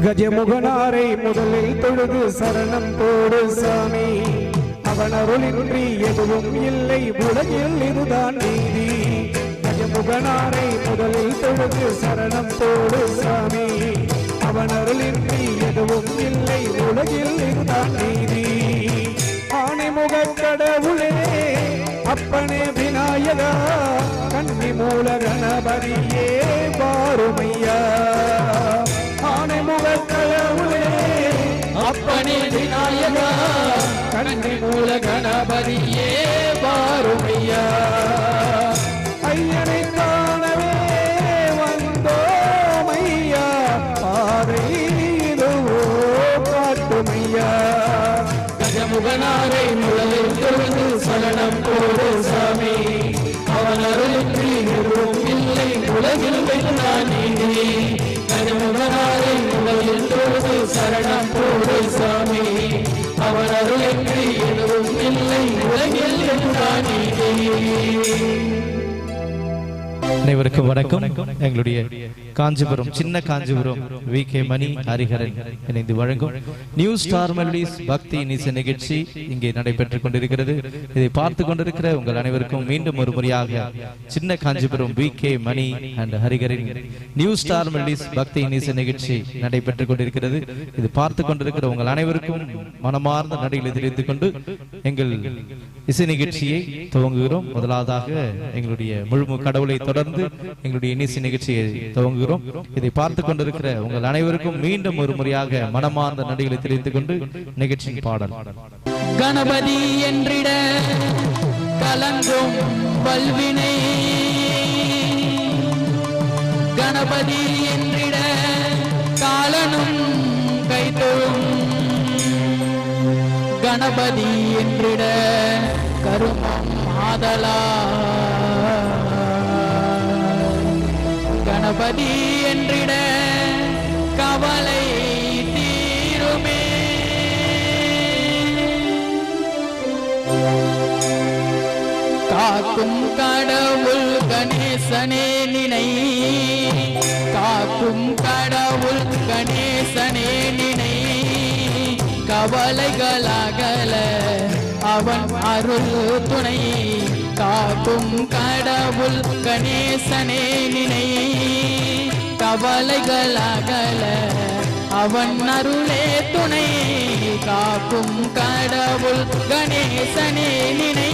கஜமுகனாரை முதலில் தொழுது சரணம் போடு சாமி. அவன் அருளின்றி எதுவும் இல்லை உலகில் இதுதான் நீதி. கஜமுகனாரை முதலில் தொழுது சரணம் போடு சாமி. அவன் அருளின்றி எதுவும் இல்லை உலகில் இதுதான் நீதி. ஆணைமுக கடவுளே அப்பனே விநாயகா கன்னி மூல கணபதியே பாருமையா. ஆணைமுக கடவுளே அப்பனே விநாயகா கன்னி மூல கணபதியே பாருமையா. ஐயனை காணவே வந்தோமையா பாதை காட்டுமையா. கஜமுகனாரை முதலில் தொழுது சரணம் போடு சாமி. அவன் அருளின்றி எதுவும் இல்லை உலகில் இதுதான் நீதி. கஜமுகனாரை முதலில் தொழுது சரணம் போடு சாமி. அவன் அருளின்றி எதுவும் இல்லை உலகில் இதுதான் நீதி. அனைவருக்கும் வணக்கம். எங்களுடைய காஞ்சிபுரம் சின்ன காஞ்சிபுரம் VK மணி ஹரிஹரன் இணைந்து வழங்கும் நியூ ஸ்டார் மெலடிஸ் பக்தி இசை நிகழ்ச்சி இங்கே நடைபெற்றுக் கொண்டிருக்கிறது. இதை பார்த்து கொண்டிருக்கிற உங்கள் அனைவருக்கும் மீண்டும் ஒரு முறையாக Chinna Kanchipuram VK Mani and Hariharan new star melodies பக்தி இசை நிகழ்ச்சி நடைபெற்றுக் கொண்டிருக்கிறது. இது பார்த்து கொண்டிருக்கிற உங்கள் அனைவருக்கும் மனமார்ந்த நடையில் தெரிவித்துக் கொண்டு எங்கள் இசை நிகழ்ச்சியை துவங்குகிறோம். முதலாவதாக எங்களுடைய முழு கடவுளை தொடர்ந்து எங்களுடைய இசை நிகழ்ச்சியை துவங்குகிறோம். இதை பார்த்து கொண்டிருக்கிற உங்கள் அனைவருக்கும் மீண்டும் ஒரு முறையாக மனமார்ந்த நடிகளை தெரிவித்துக் கொண்டு நிகழ்ச்சியின் பாடல். கணபதி என்றிட கலங்கும் வல்வினை, கணபதி என்றிட காலனும் கைதொழும், கணபதி என்றிட கருமம் ஆதலா, கணபதி என்றிட கவலை தீருமே. காக்கும் கடவுள் கணேசனே நினை, காக்கும் கடவுள் கணேசனே நினை, கவலைகளாகல அவன் அருள் துணை. காக்கும் கடவுள் கணேசனே நினை, கவலைகளாகல அவன் அருளே துணை. காக்கும் கடவுள் கணேசனே நினை.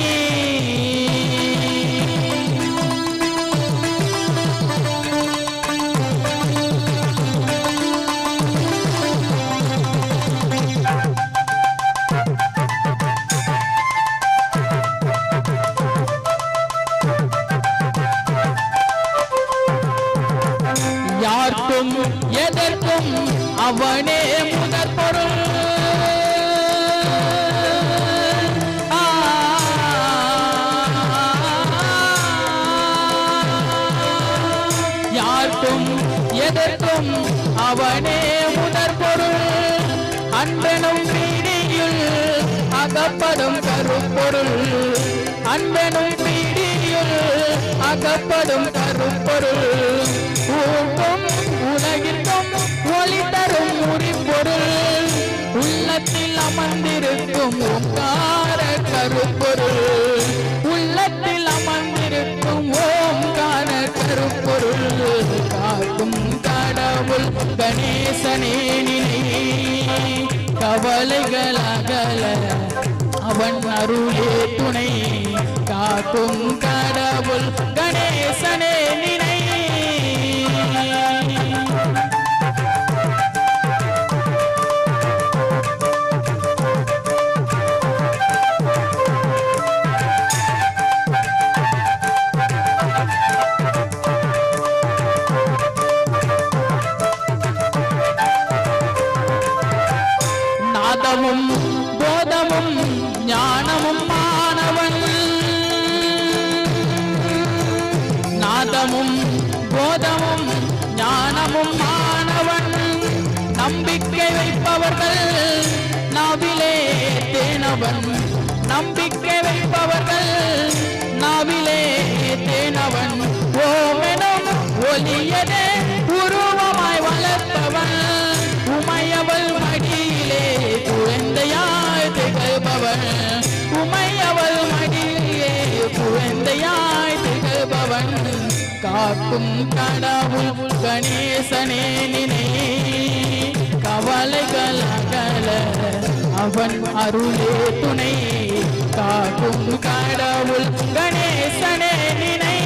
யார்க்கும் எதற்கும் அவனே முதற் பொருள். யார்க்கும் எதற்கும் அவனே முதற் பொருள். அன்பெனும் பீடியுள் அகப்படும் கருப்பொருள், அன்பெனும் பீடியுள் அகப்படும் கருப்பொருள். ஊக்கும் உலகிற்கும் ஒளி தரும் உரிப்பொருள், உள்ளத்தில் அமர்ந்திருக்கும் ஓங்கார கருப்பொருள், உள்ளத்தில் அமர்ந்திருக்கும் ஓங்கார கருப்பொருள். காக்கும் கடவுள் கணேசனே நினை, கவலைகளாகல அவன் அருளே துணை. காக்கும் கடவுள் கணேசனே நினை. நாதமும் போதமும் ஞானமும் மாணவன், நாதமும் போதமும் ஞானமும் மாணவன். நம்பிக்கை வைப்பவர்கள் நாவிலே தேனவன், நம்பிக்கை வைப்பவர்கள் நாவிலே தேனவன். ஓமெனும் ஒளியதே உருவமாய் வளர்த்தவன், உம காக்கும் கடவுள் கணேசனே நினை கவலைகள் அகல அவன் அருளே துணை காக்கும் கடவுள் கணேசனே நினை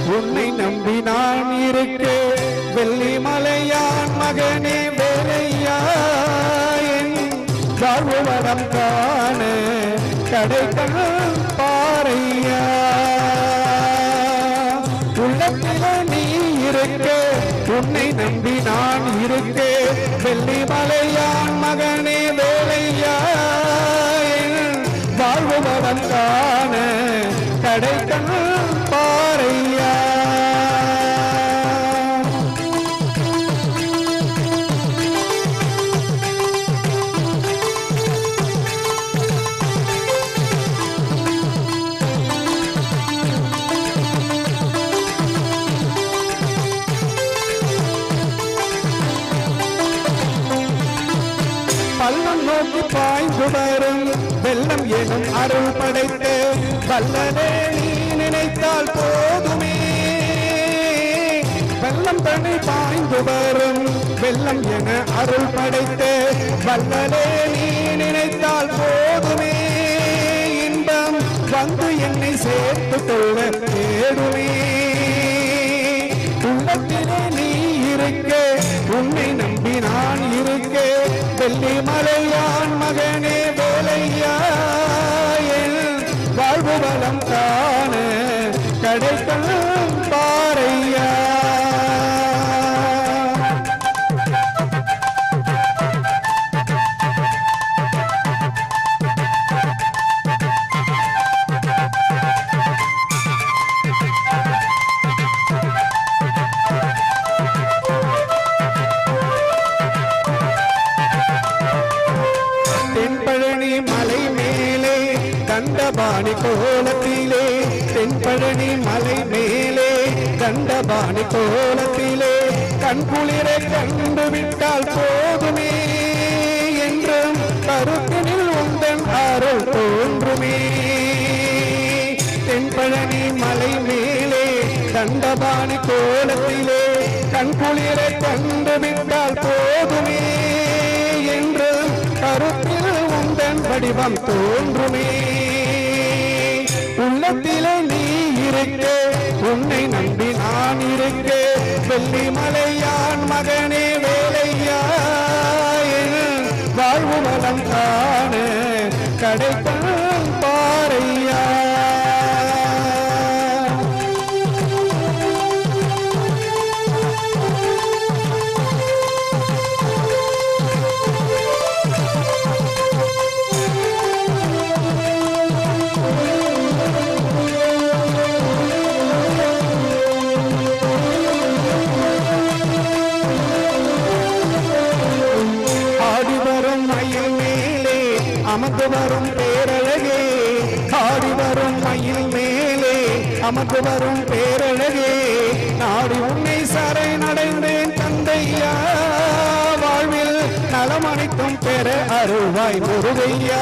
உன்னை நம்பி நான் இருக்க வெள்ளிமலையான் மகனே வேலையா என் வாழ்வு வளம் காண கடைகள் பாறையா உள்ளத்தில நீ இருக்க உன்னை நம்பி நான் இருக்க வெள்ளிமலையான் மகனே வேலையா என் வாழ்வு வளம் காண கடைகள் பாறையா பள்ளம் நோக்கி பாய்ந்து வரும் வெள்ளம் எனும் அருள் படைத்த வல்லனே நீ நினைத்தால் போதுமே வெள்ளம் தனி பாய்ந்து வரும் வெள்ளம் என அருள் படைத்த வல்லனே நீ நினைத்தால் போதுமே இன்பம் வந்து என்னை சேர்த்து கொள்ள தேடுமே உள்ளத்திலே நீ இருக்க உன்னை நம்பி நான் இருக்க வெள்ளிமலையான் மகனே வேலையா என் வாழ்வு வளம் காண கடைகள் பாறையா மலை மேலே தண்டபாணி கோலத்திலே தென்பழனி மலை மேலே தண்டபாணி கோலத்திலே கண்குளிரை கண்டுவிட்டால் போதுமே என்றும் கருத்தினில் உந்தன் அருள் தோன்றுமே தென்பழனி மலை மேலே தண்டபாணி கோலத்திலே கண்குளிரை கண்டுவிட்டால் போதுமே என்று கருத்தில் உந்தன் வடிவம் தோன்றுமே உள்ளத்திலே நீ இருக்க உன்னை நம்பி நான் இருக்க வெள்ளிமலையான் மகனே வேலையா என் வாழ்வு வளம் காண கடைகள் பாறையா அமர்ந்து வரும் பேரழகே ஆடி வரும் மயில் மேலே அமர்ந்து வரும் பேரழகே நாடி உன்னை சரணடைந்தேன் தந்தையா வாழ்வில் நலமனைத்தும் பெற அருள்வாய் முருகையா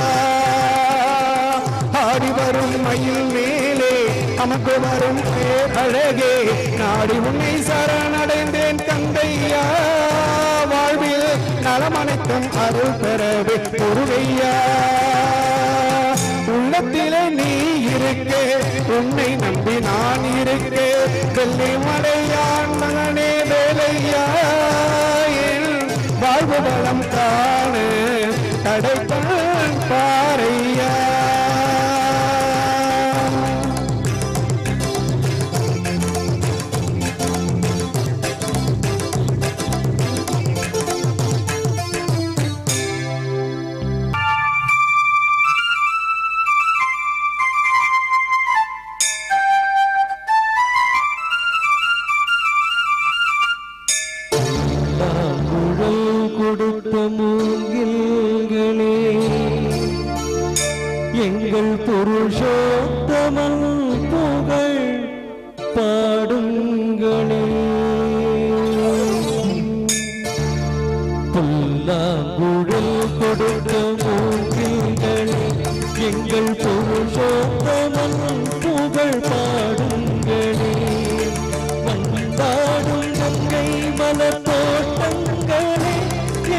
ஆடி வரும் மயில் மேலே அமர்ந்து வரும் பேரழகே நாடி உன்னை சரணடைந்தேன் தந்தையா வாழ்வில் நலமனைத்தும் அருள் பெறவே முருகையா உள்ளத்திலே நீ இருக்க உன்னை நம்பி நான் இருக்க வெள்ளிமலையான் மகனே வேலையா என் வாழ்வு வளம் காண கடைகள் பாறையா புருஷோத்தமன் புகழ் பாடுங்களே. புல்லாங்குழல் கொடுத்த மூங்கில்களே, எங்கள் புருஷோத்தமன் புகழ் பாடுங்களே. வந்தாடும் கங்கை மலர் தோட்டங்களே,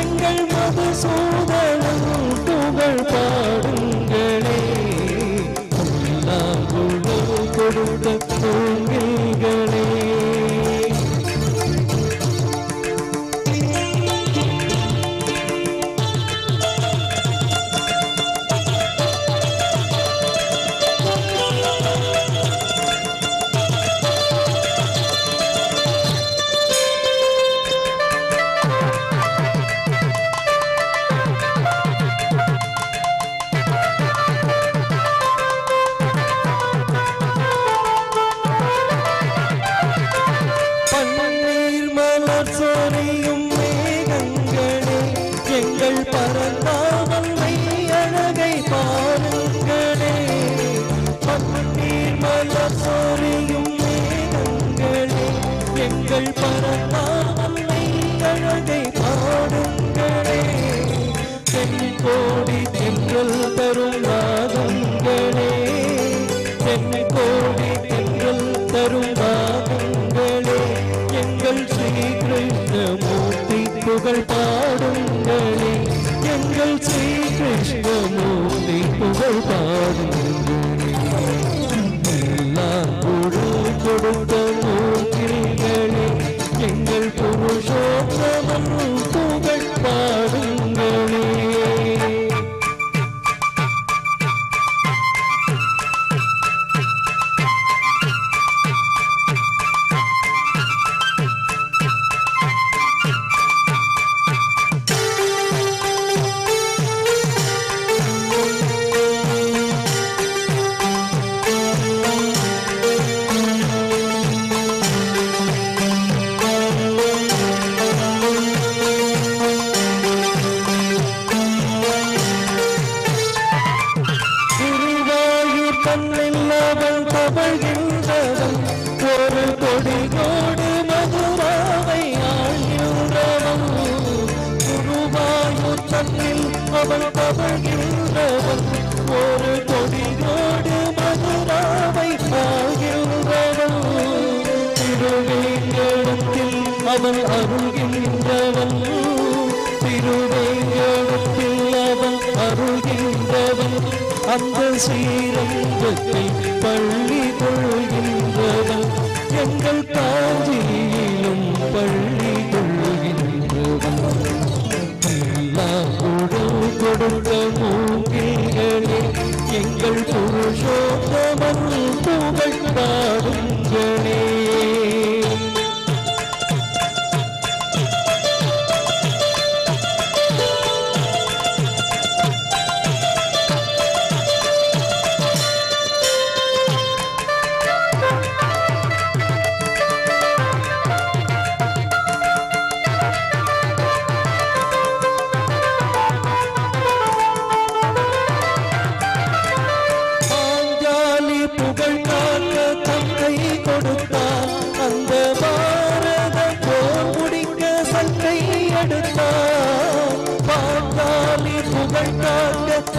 எங்கள் மதுசூதனன் புகழ் பாடுங்களே. புல்லாங்குழல் கொடுத்த மூங்கில்களே. கோடி தென்றல் தரும் ராகங்களே, கோடி தென்றல் தரும் ராகங்களே, எங்கள் ஸ்ரீ கிருஷ்ணமூர்த்தி புகழ் பாடுங்களே. எங்கள் ஸ்ரீ கிருஷ்ணமூர்த்தி புகழ் பாடுங்களே. எல்லாம் கொடுத்த மூர்த்திகளே, எங்கள் புருஷோத்தமன் புகழ் பாடுங்களே. ஒரு கொடியோடு மதுராவை ஆழ்கின்றவன், குருவாயூர் தன்னில் அவன் தவழ்கின்றவன். ஒரு கொடியோடு மதுராவை ஆழ்கின்றவன், திருவேங்கடத்தில் அவன் அருள்கின்றவன். திருவேங்கடத்தில் அவன் அருள்கின்றவன். அந்த ஸ்ரீரங்கத்தில் பள்ளி கொள்கின்றவன், எங்கள் காஞ்சியிலும் பள்ளி கொள்கின்றவன். கொடுத்த மூங்கில்களே, எங்கள் புருஷோத்தமன் புகழ் பாடுங்களே.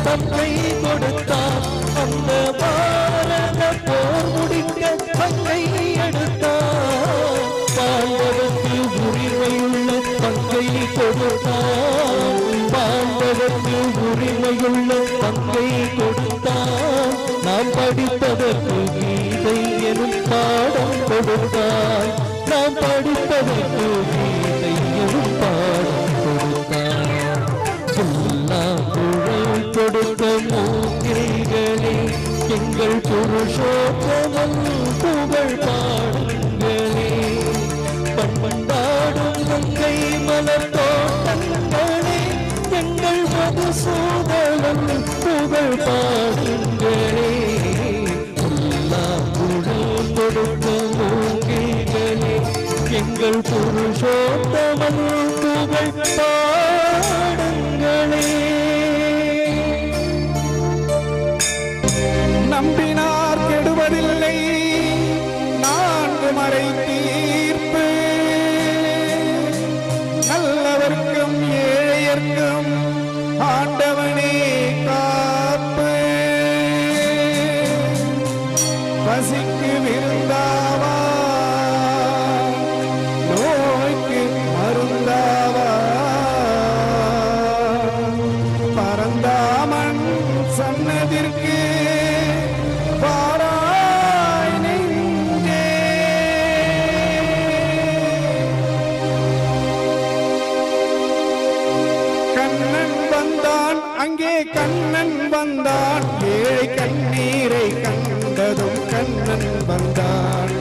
தந்தை கொடுத்தார் அந்த பாரத போர் முடிக்க தங்கை எடுத்தார். பாண்டவத்தில் உரிமையுள்ள தங்கை கொடுத்தார். பாண்டவத்தில் உரிமையுள்ள தங்கை கொடுத்தார். நாம் படிப்பதற்கு கீதை எனும் பாடம் கொடுத்தார். நாம் படிப்பதற்கு கீதை எனும் பாடம் கொடுத்தார். கொடுத்த மூங்கில்களே, எங்கள் புருஷோத்தமன் புகழ் பாடுங்களே. பண்பாடும் கங்கை மலர் தோட்டங்களே, எங்கள் மதுசூதனன் புகழ் பாடுங்களே. கொடுத்த மூங்கில்களே, எங்கள் புருஷோத்தமன் புகழ் பாடுங்களே. வந்தான் ஏழை கண்ணீரை கண்டதும் கண்ணன் வந்தான்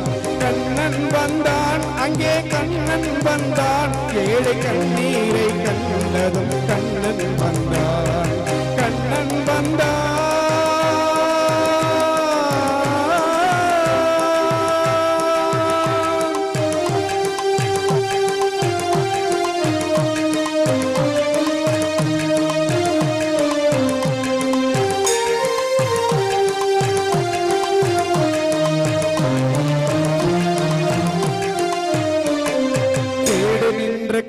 கண்ணன் வந்தான் அங்கே கண்ணன் வந்தான் ஏழை கண்ணீரை கண்டதும் கண்ணன் வந்தான் கண்ணன் வந்தான்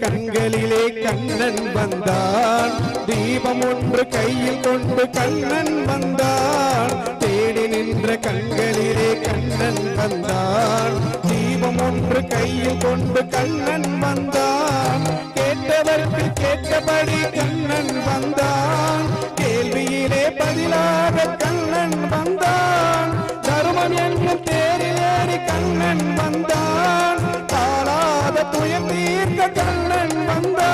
கண்களிலே கண்ணன் வந்தான் தீபம் ஒன்று கையில் கொண்டு கண்ணன் வந்தான் தேடி நின்ற கண்களிலே கண்ணன் வந்தான் தீபம் ஒன்று கையில் கொண்டு கண்ணன் வந்தான் கேட்டவர்க்கு கேட்டபடி கண்ணன் வந்தான் கேள்வியிலே பதிலாக கண்ணன் வந்தான் தருமம் என்னும் தேரில் ஏறி கண்ணன் வந்தான் தாளாத துயம் தீர்க்க கண்ணன் வந்தான்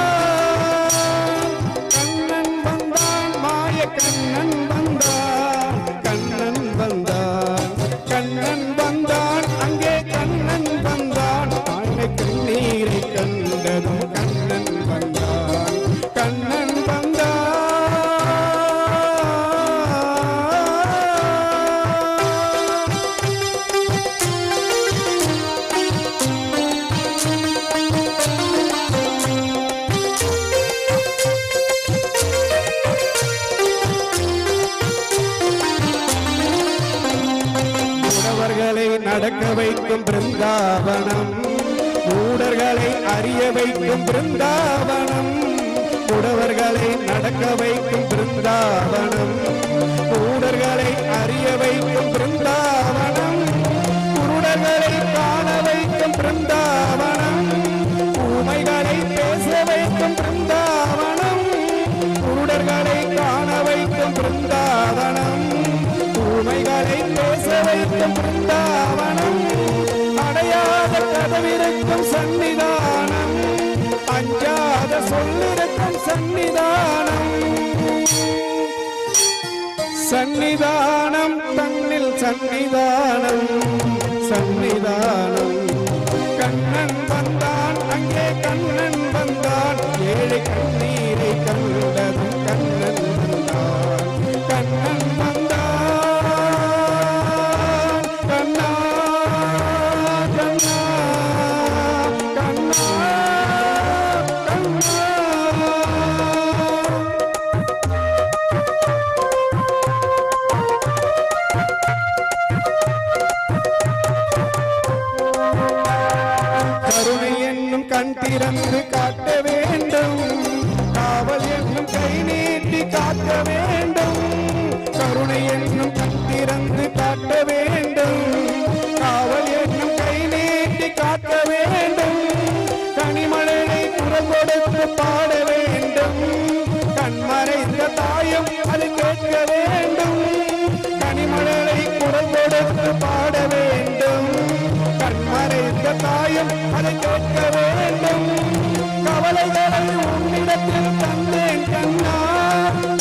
கண்ணன் வந்தான் மாய கண்ணன் வந்தான் கண்ணன் வந்தான் கண்ணன் வந்தான் அங்கே கண்ணன் வந்தான் தாழ்மை கண்ணீரை கண்டதும் கண்ணன் வந்தான் கண்ணன் வந்தான் நடக்க வைக்கும் பிருந்தாவனம் மூடர்களை அறிய வைக்கும் பிருந்தாவனம் புடவர்களை நடக்க வைக்கும் பிருந்தாவனம் மூடர்களை அறிய வைக்கும் பிருந்தாவனம் குருடர்களை காண வைக்கும் பிருந்தாவனம் ஊமைகளை பேச வைக்கும் பிருந்தாவனம் குருடர்களை காண வைக்கும் பிருந்தாவனம் ஊமைகளை பேச வைக்கும் பிருந்தாவனம் அடையாத கதவிருக்கும் சன்னிதானம் அஞ்சாத சொல்லிருக்கும் சன்னிதானம் சன்னிதானம் தன்னில் சன்னிதானம் சன்னிதானம் கண்ணன் வந்தான் அங்கே கண்ணன் வந்தான் ஏழை கண்ணீரை கண்டதும் கண்ணன் வந்தான் கண்ணன் வந்தான் கண்ணா கண்ணா கண்ணா கண்ணா கருணை என்னும் கண் திறந்து காட்ட வேண்டும் காவல் என்னும் கை நீட்டி காக்க வேண்டும் கருணை என்னும் கண் திறந்து காட்ட வேண்டும் காவல் என்னும் கை நீட்டி காக்க வேண்டும் கனிமழையை குரல் கொடுத்து பாட வேண்டும் கண்மறைந்த தாயம் அது கேட்க வேண்டும் கனிமழையை குரல் கொடுத்து பாட வேண்டும் கண்மறைந்த தாயம் அதை கேட்க வேண்டும் கவலைகளை உன்னிடத்தில் தந்தேன் கண்ணா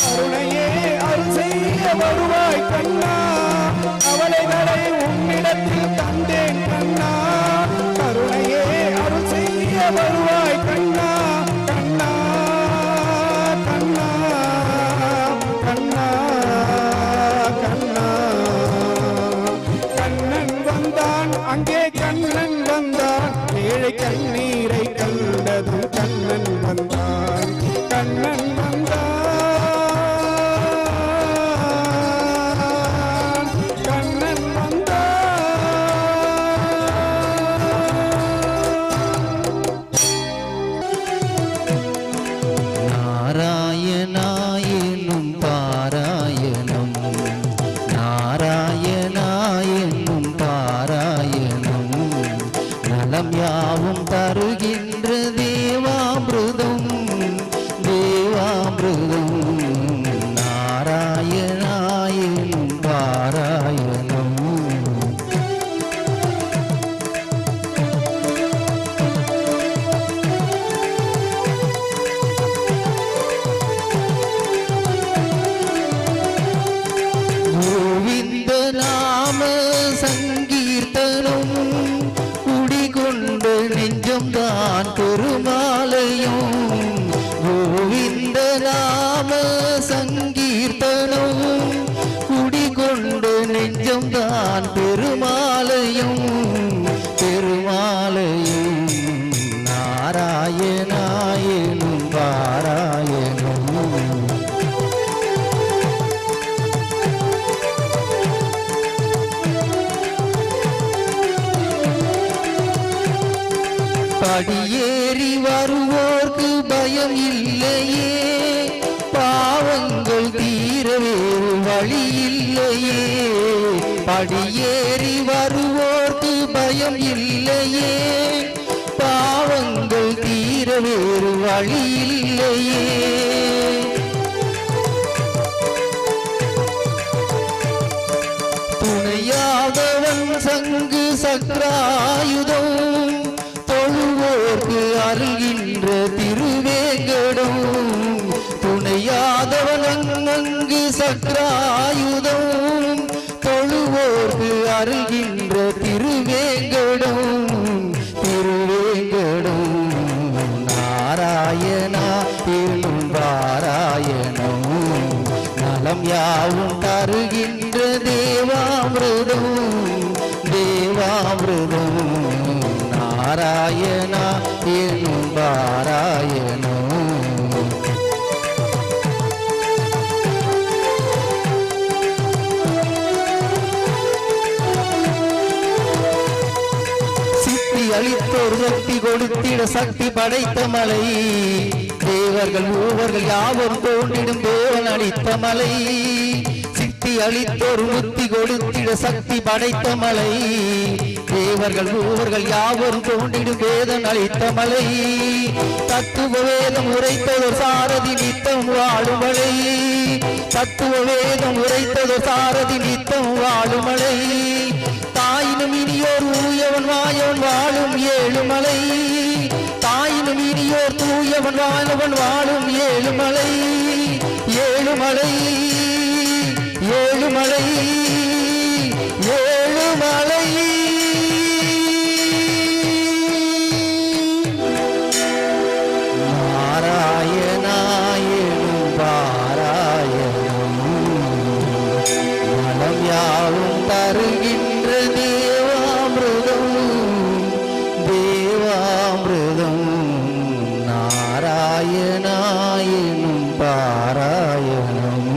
கருணையே அருள் செய்ய வருவாய் கண்ணா கவலைகளை உன்னிடத்தில் தந்தேன் கண்ணா கருணையே அருள் செய்ய வருவாய் கண்ணா கண்ணா கண்ணா கண்ணா கண்ணா கண்ணன் வந்தான் அங்கே கண்ணன் வந்தான் ஏழை கண்ணீரை கண்டதும் கண்ணன் வந்தான் கண்ணன் வந்தான் கண்ணன் நாராயணாயனும் பாராயணம் நாராயணாயனும் பாராயணம் நலம் யாவும் தருகின்ற தேவாமிருதம் தேவாமிருதம் நாராயணாயனும் பாராயணம் நெஞ்சம் தான் பெருமாளையும் கோவிந்த நாம சங்கீர்த்தனம் குடிகொண்ட நெஞ்சம் தான் பெருமாளையும் பெருமாளையும் நாராயணாயனும் பாராயணம் படியேறி வருவோர்க்கு பயம் இல்லையே பாவங்கள் தீர வேறு வழி இல்லையே படியேறி வருவோர்க்கு பயம் இல்லையே பாவங்கள் தீர வேறு வழி இல்லையே துணையாதவன் சங்கு சக்ராயுதம் தொழுவோர்க்கு அருகின்ற திருவேங்கடம் துணையாதவன் அங்கு சக்ராயுதம் தொழுவோர்க்கு அருகின்ற திருவேங்கடம் திருவேங்கடம் நாராயணா எழும் பாராயணம் நலம் யாவும் தருகின்ற தேவாமிருதம் தேவாமிருதம் நாராயணா எனும் பாராயணம் சித்தி அளித்தோர் சக்தி கொடுத்திட சக்தி படைத்த மலை தேவர்கள் மூவர்கள் யாவரும் தோன்றிடும் தேவன் அளித்த மலை சித்தி அளித்தோர் முத்தி கொடுத்திட சக்தி படைத்த மலை தேவர்கள் மூவர்கள் யாவரும் தோன்றிடும் வேதன் அளித்த மலை தத்துவ வேதம் உரைத்ததோர் சாரதி நித்தம் வாழுமலை தத்துவ வேதம் உரைத்ததோர் சாரதி நித்தம் வாழுமலை தாயினும் இனியோர் ஊயவன் வாயவன் வாழும் ஏழுமலை தாயினும் இனியோர் தூயவன் வாழவன் வாழும் ஏழுமலை ஏழுமலை ஏழுமலை ஏழுமலை நாராயணாயனும் பாராயணம் நலம் யாவும் தருகின்ற தேவாமிருதம் தேவாமிருதம் நாராயணாயனும் பாராயணம்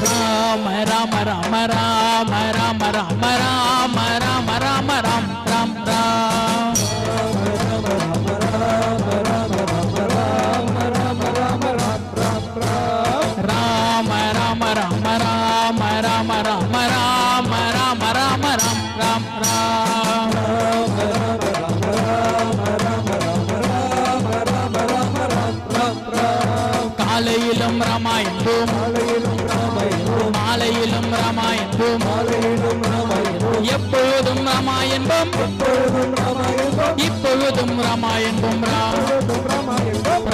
ராம ராம ராம ராம ராம ராம ராம ராம ராம் ராம் ராம் ராம ராம ராம ராம ராம ராம ராம ராம ராம ராம் ராம் ராம் காலையிலும் ராமாயணம் மாலையிலும் ராமாயணம் எப்பொழுதும் ராமாயணம் இப்பொழுதும் ராமாயணம் ராம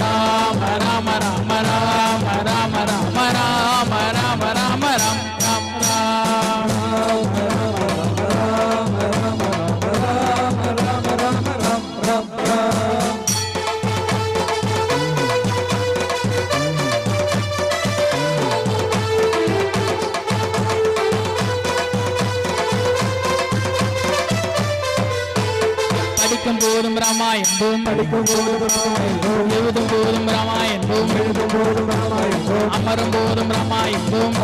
ராம ராம ராம ராம ராம ராம ராம ராம ராம் ராம் ராம் படிக்கும் போதும் ராமாயணம் எழுதும் போதும் ராமாயணம் அமரும் போதும் ராமாயணம்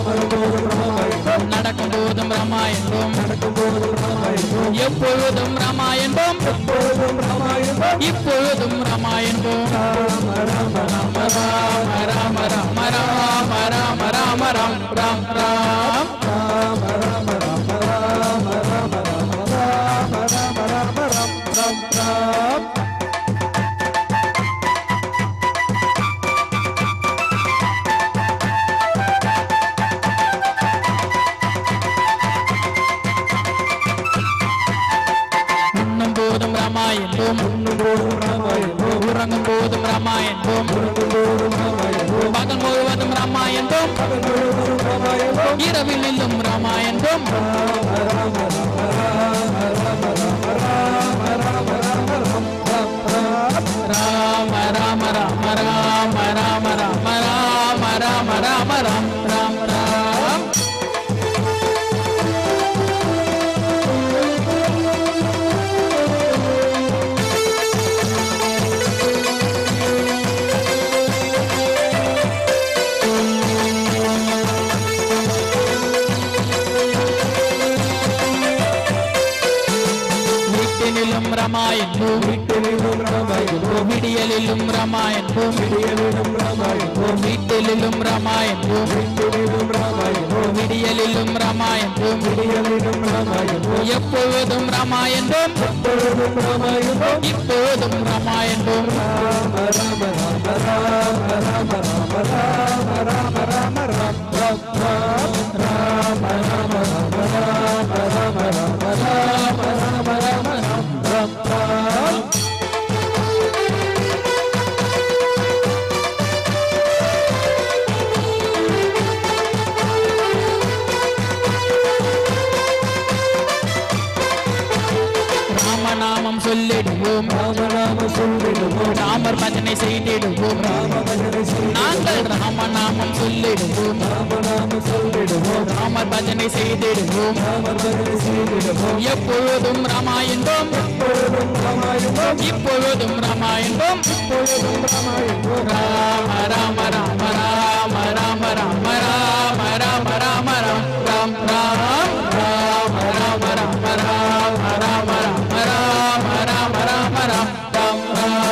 நடக்கும் போதும் ராமாயணம் எப்பொழுதும் ராமாயணம் இப்பொழுதும் ராமாயணம் ராம ராம ராம ராம ராம ராம ராம ராம் ராம் ராம் உண்ணும் போதும் ராமாயணம் உறங்கும் போதும் ரமா என்போம் பகல் முழுவதும் ரமா என்போம் இரவில் இல்லும் ரமா என்போம் ராம ராம ராம ராம ராம ராம ராம ராம ராம ராம் ராம் ராம் வீட்டினிலும் ரமா என்போம் விடியலிலும் ரமா என்போம் வீட்டிலும் ரமா என்போம் விடியலிலும் ரமா என்போம் எப்பொழுதும் ரமா என்போம் இப்போதும் ரமா என்போம் ராமநாமம் சொல்லிடுவோம் ராமர் பஜனை செய்திடுவோம் நாங்கள் ராமநாமம் சொல்லிடுவோம் ராமர் பஜனை செய்திடுவோம் எப்பொழுதும் ராமாயணம் இப்பொழுதும் ராமாயணம் ராம ராம ராம ராம ராம ராம ராம ராம ராம ராம் ராம் ராம் ராம ராம ராம ராம ராம ராம ராம ராம ராம ராம் ராம் ராம்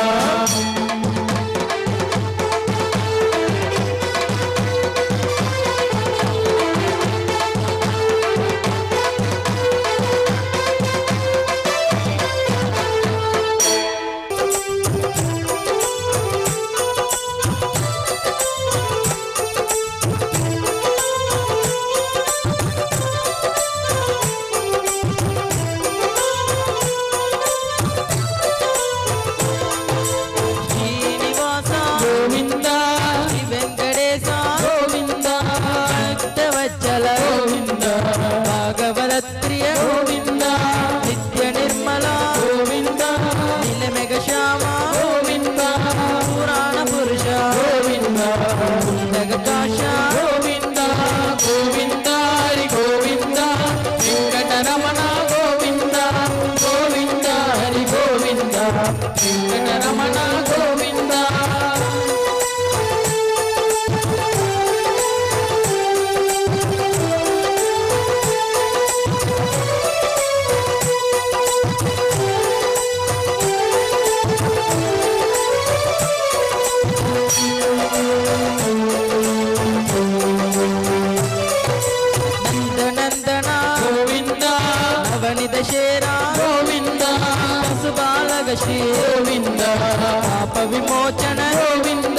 श्री गोविंद पाप विमोचन गोविंद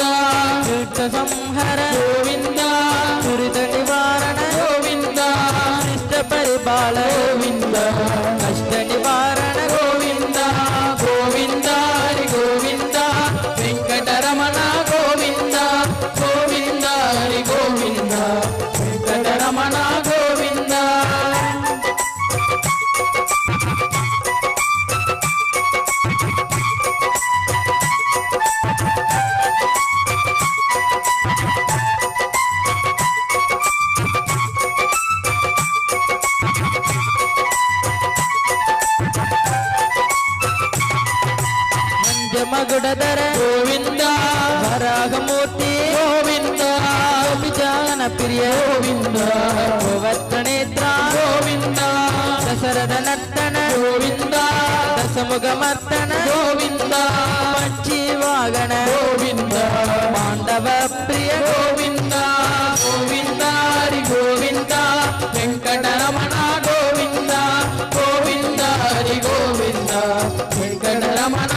दुष्ट संहर गोविंद दुरित निवारण गोविंद शिष्ट परिपाल गोविंद कष्ट निवारण गोविंद गोविंद हरि गोविंद वेंकटरमण गोविंद गोविंद हरि गोविंद वेंकटरमण गोविंद मगुडधर गोविंद वराहमूर्ति गोविंद विजान प्रिय गोविंद गोवर्धनेत्र गोविंद दशरथ नर्तन गोविंद दशमुखमर्तन गोविंद पंचीवागण गोविंद पांडव प्रिय गोविंद गोविंद हरि गोविंद वेंकटरमण गोविंद गोविंद हरि गोविंद वेंकटरमण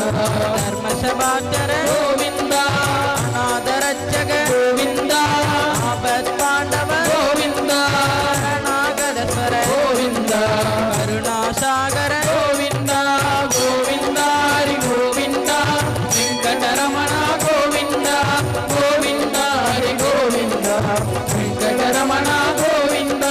ಧರ್ಮಸಭಾಚರ ಗೋವಿಂದ ಅನಾಥರಕ್ಷಕ ಗೋವಿಂದ ಆಪತ್ ಪಾಂಡವ ಗೋವಿಂದ ಶರಣಾಗತಸ್ವರ ಗೋವಿಂದ ಕರುಣಾಸಾಗರ ಗೋವಿಂದ ಗೋವಿಂದ ಹರಿ ಗೋವಿಂದ ವೆಂಕಟರಮಣ ಗೋವಿಂದ ಗೋವಿಂದ ಹರಿ ಗೋವಿಂದ ವೆಂಕಟರಮಣ ಗೋವಿಂದ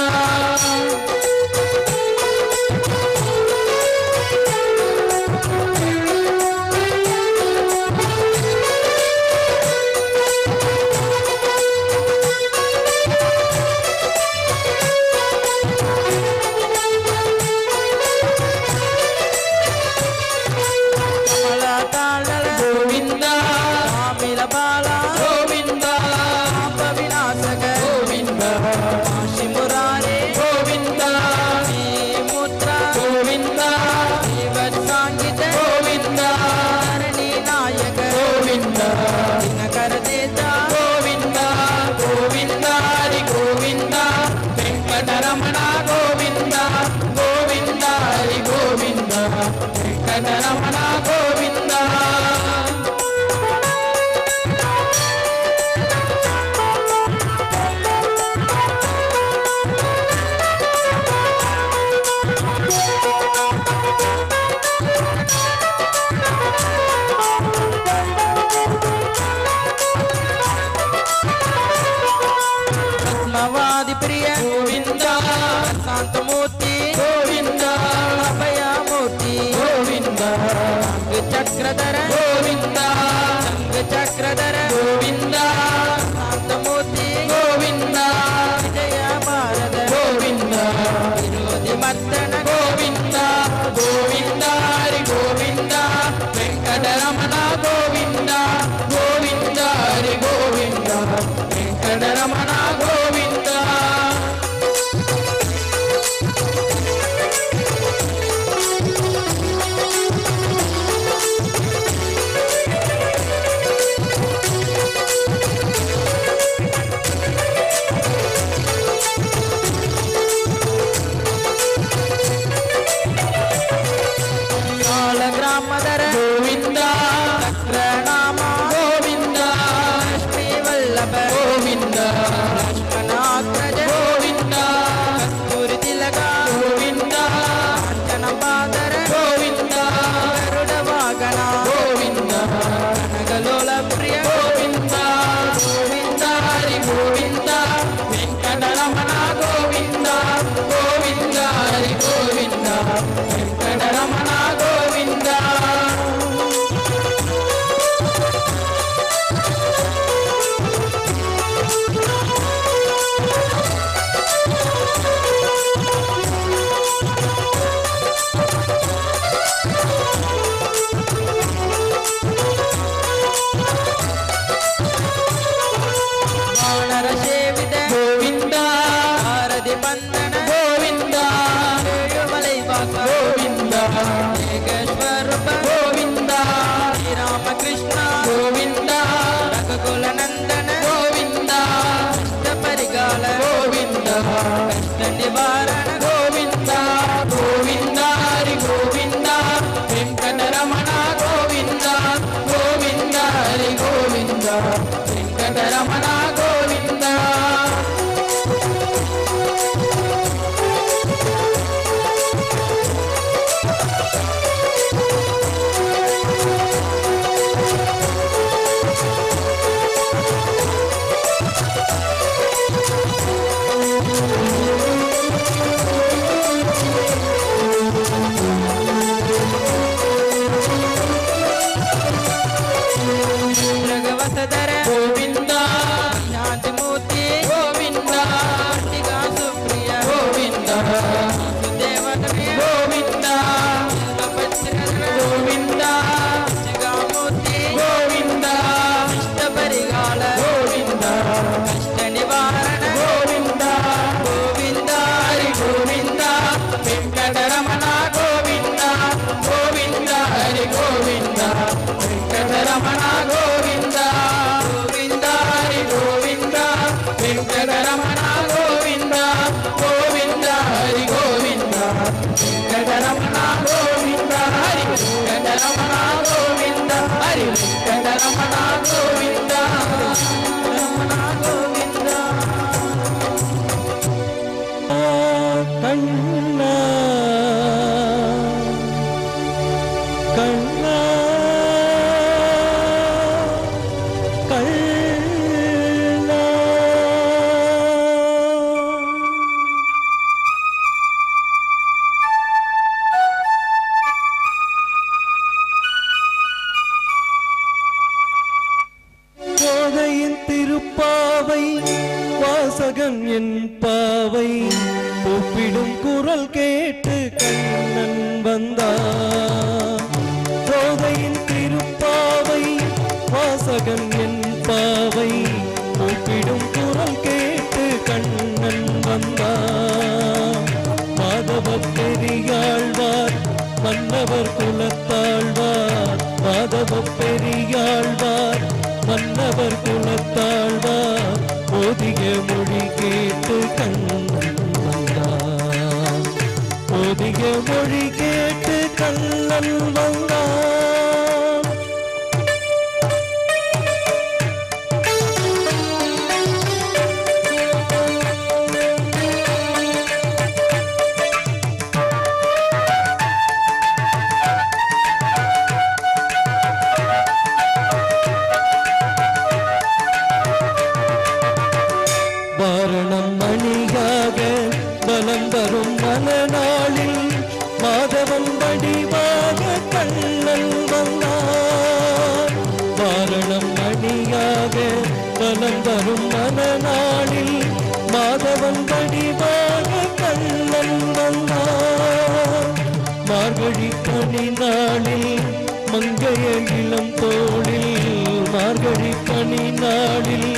వెంకటరమణ గోవింద పద్మవాది ప్రియ గోవింద శాంతమూర్తి గోవింద అభయమూర్తి గోవింద చక్రధర గోవింద చక్రధర గోవింద శాంతమూర్తి గోవింద విజయ భారత గోవింద విరోధి మర్దన గోవింద గోవింద హరి గోవింద వెంకటరమణ గోవింద గోవింద హరి గోవింద వెంకటరమణ గోవింద గ్రామధర గోవింద చక్ర வெங்கடரமணா கோவிந்தா ரமணா கோவிந்தா. கண்ணா கண்ணா கண்ணா. கோதையின் திருப்பாவை வாசகன் என் பாவை கூப்பிடும் குரல் கேட்டு கண்ணன் வந்தான். கோதையின் திருப்பாவை வாசகன் என் பாவை கூப்பிடும் குரல் கேட்டு கண்ணன் வந்தான். மாதவ பெரியாழ்வார் மன்னவர் குலத்தாழ்வார், மாதவ பெரியாழ்வார் மன்னவர் குலத்தாழ்வார் ஓதிய மொழி கேட்டு கண்ணன் வந்தான். ஓதிய மொழி கேட்டு கண்ணன் வந்தான். வாரணம் மணியாக பலம் தரும் மனநாளில் மாதவன் வடிவாக கண்ணன் வந்தான். வாரணம் மணியாக பலம் தரும் மனநாளில் மாதவன் வடிவாக கண்ணன் வந்தான். மார்கழி பனி நாளில் மங்கைய இளம் தோளில், மார்கழி பனி நாளில்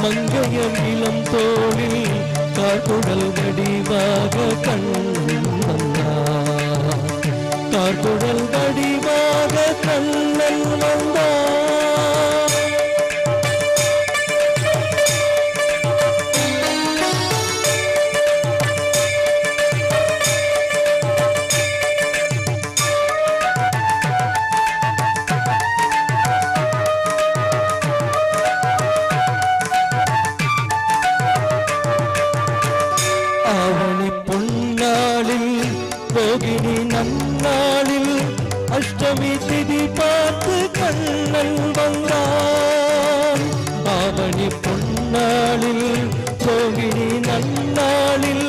மங்கைய இளம் தோளில் கார்குழல் வடிவாக கண்ணன் வந்தான். கார்குழல் வடிவாக கண்ணன் வந்தான். ரோகிணி நன்னாளில் அஷ்டமி திதி பார்த்து கண்ணன் வந்தான். ஆவணி பொன்னாளில் ரோகிணி நன்னாளில்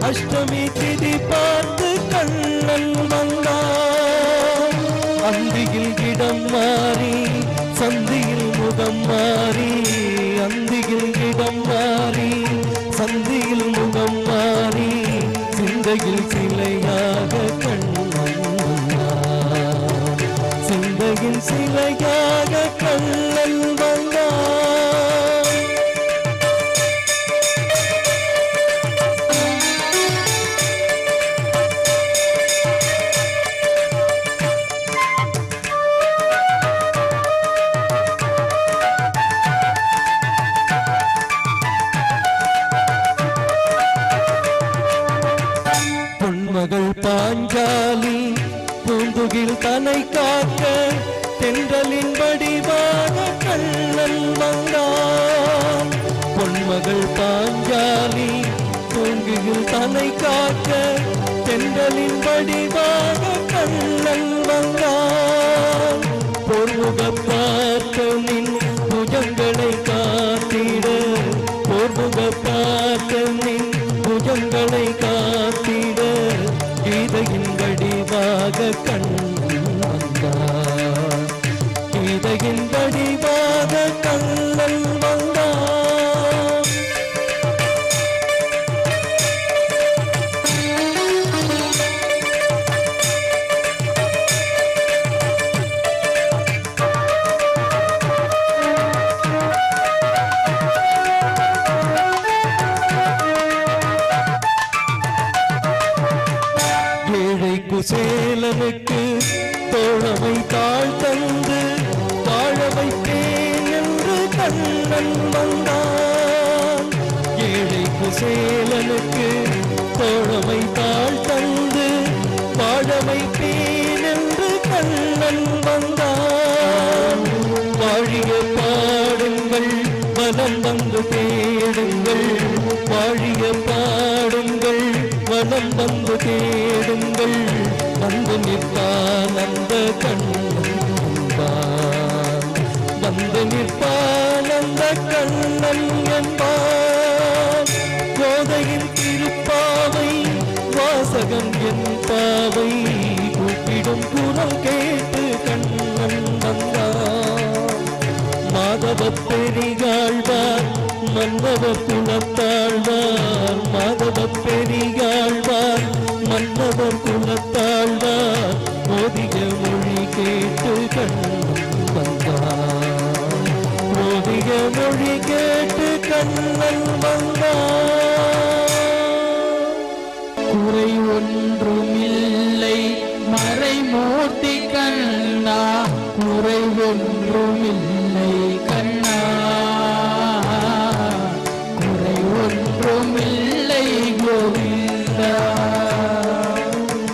அஷ்டமி திதி பார்த்து கண்ணன் வந்தான். அந்தியில் இடம் மாறி சந்தியில் முகம் மாறி, அந்தியில் இடம் மாறி சந்தியில் முகம் மாறி சிந்தையில் சிலையாக கண்ணன் வந்தான். சிந்தையில் சிலையாக கண்ணன் வந்தான். பொன்மகள் பாஞ்சாலி பூந்துகில் தனை காக்க தென்றலின் வடிவாக கண்ணன் வந்தான். பொன்மகள் பாஞ்சாலி பூந்துகில் தனை காக்க தென்றலின் வடிவாக கண்ணன் வந்தான். பொன்முக பார்த்தனின் புஜங்களை காத்திட, பொன்முக பார்த்தனின் புஜங்களை காத்திட கீதையின் வடிவாக கண்ணன் வந்தான். கீதையின் வடிவாக கண்ணன் வந்தான். குசேலனுக்கு தோழமை தாழ் தந்து வாழ வைப்பேன் என்று கண்ணன் வந்தான். ஏழை குசேலனுக்கு தோழமை தாழ் தந்து வாழ வைப்பேன் என்று கண்ணன் வந்தான். மனம் வந்து தேடுங்கள் வாழிய பாடுங்கள் மனம் வந்து தேடுங்கள் வந்து நிற்பான் அந்த கண்ணன் வந்து நிற்பான் அந்த கண்ணன் என்பான் கோதையின் திருப்பாவை வாசகன் என் பாவை கூப்பிடும் குரல் கேட்டு கண்ணன் வந்தான் மாதவ பெரியாழ்வார் மன்னவ குலத்தாழ்வார் மாதவ பெரியாழ்வார் மன்னவ குலத்தாழ்வார் மோதிய மொழி கேட்டு கண்ணன் வந்தார் மோதிய மொழி கேட்டு கண்ணன் வந்தார் குறை ஒன்றுமில்லை மறைமூர்த்தி கண்ணா குறை ஒன்றுமில்லை கண்ணா குறை ஒன்றுமில்லை கோவிந்தா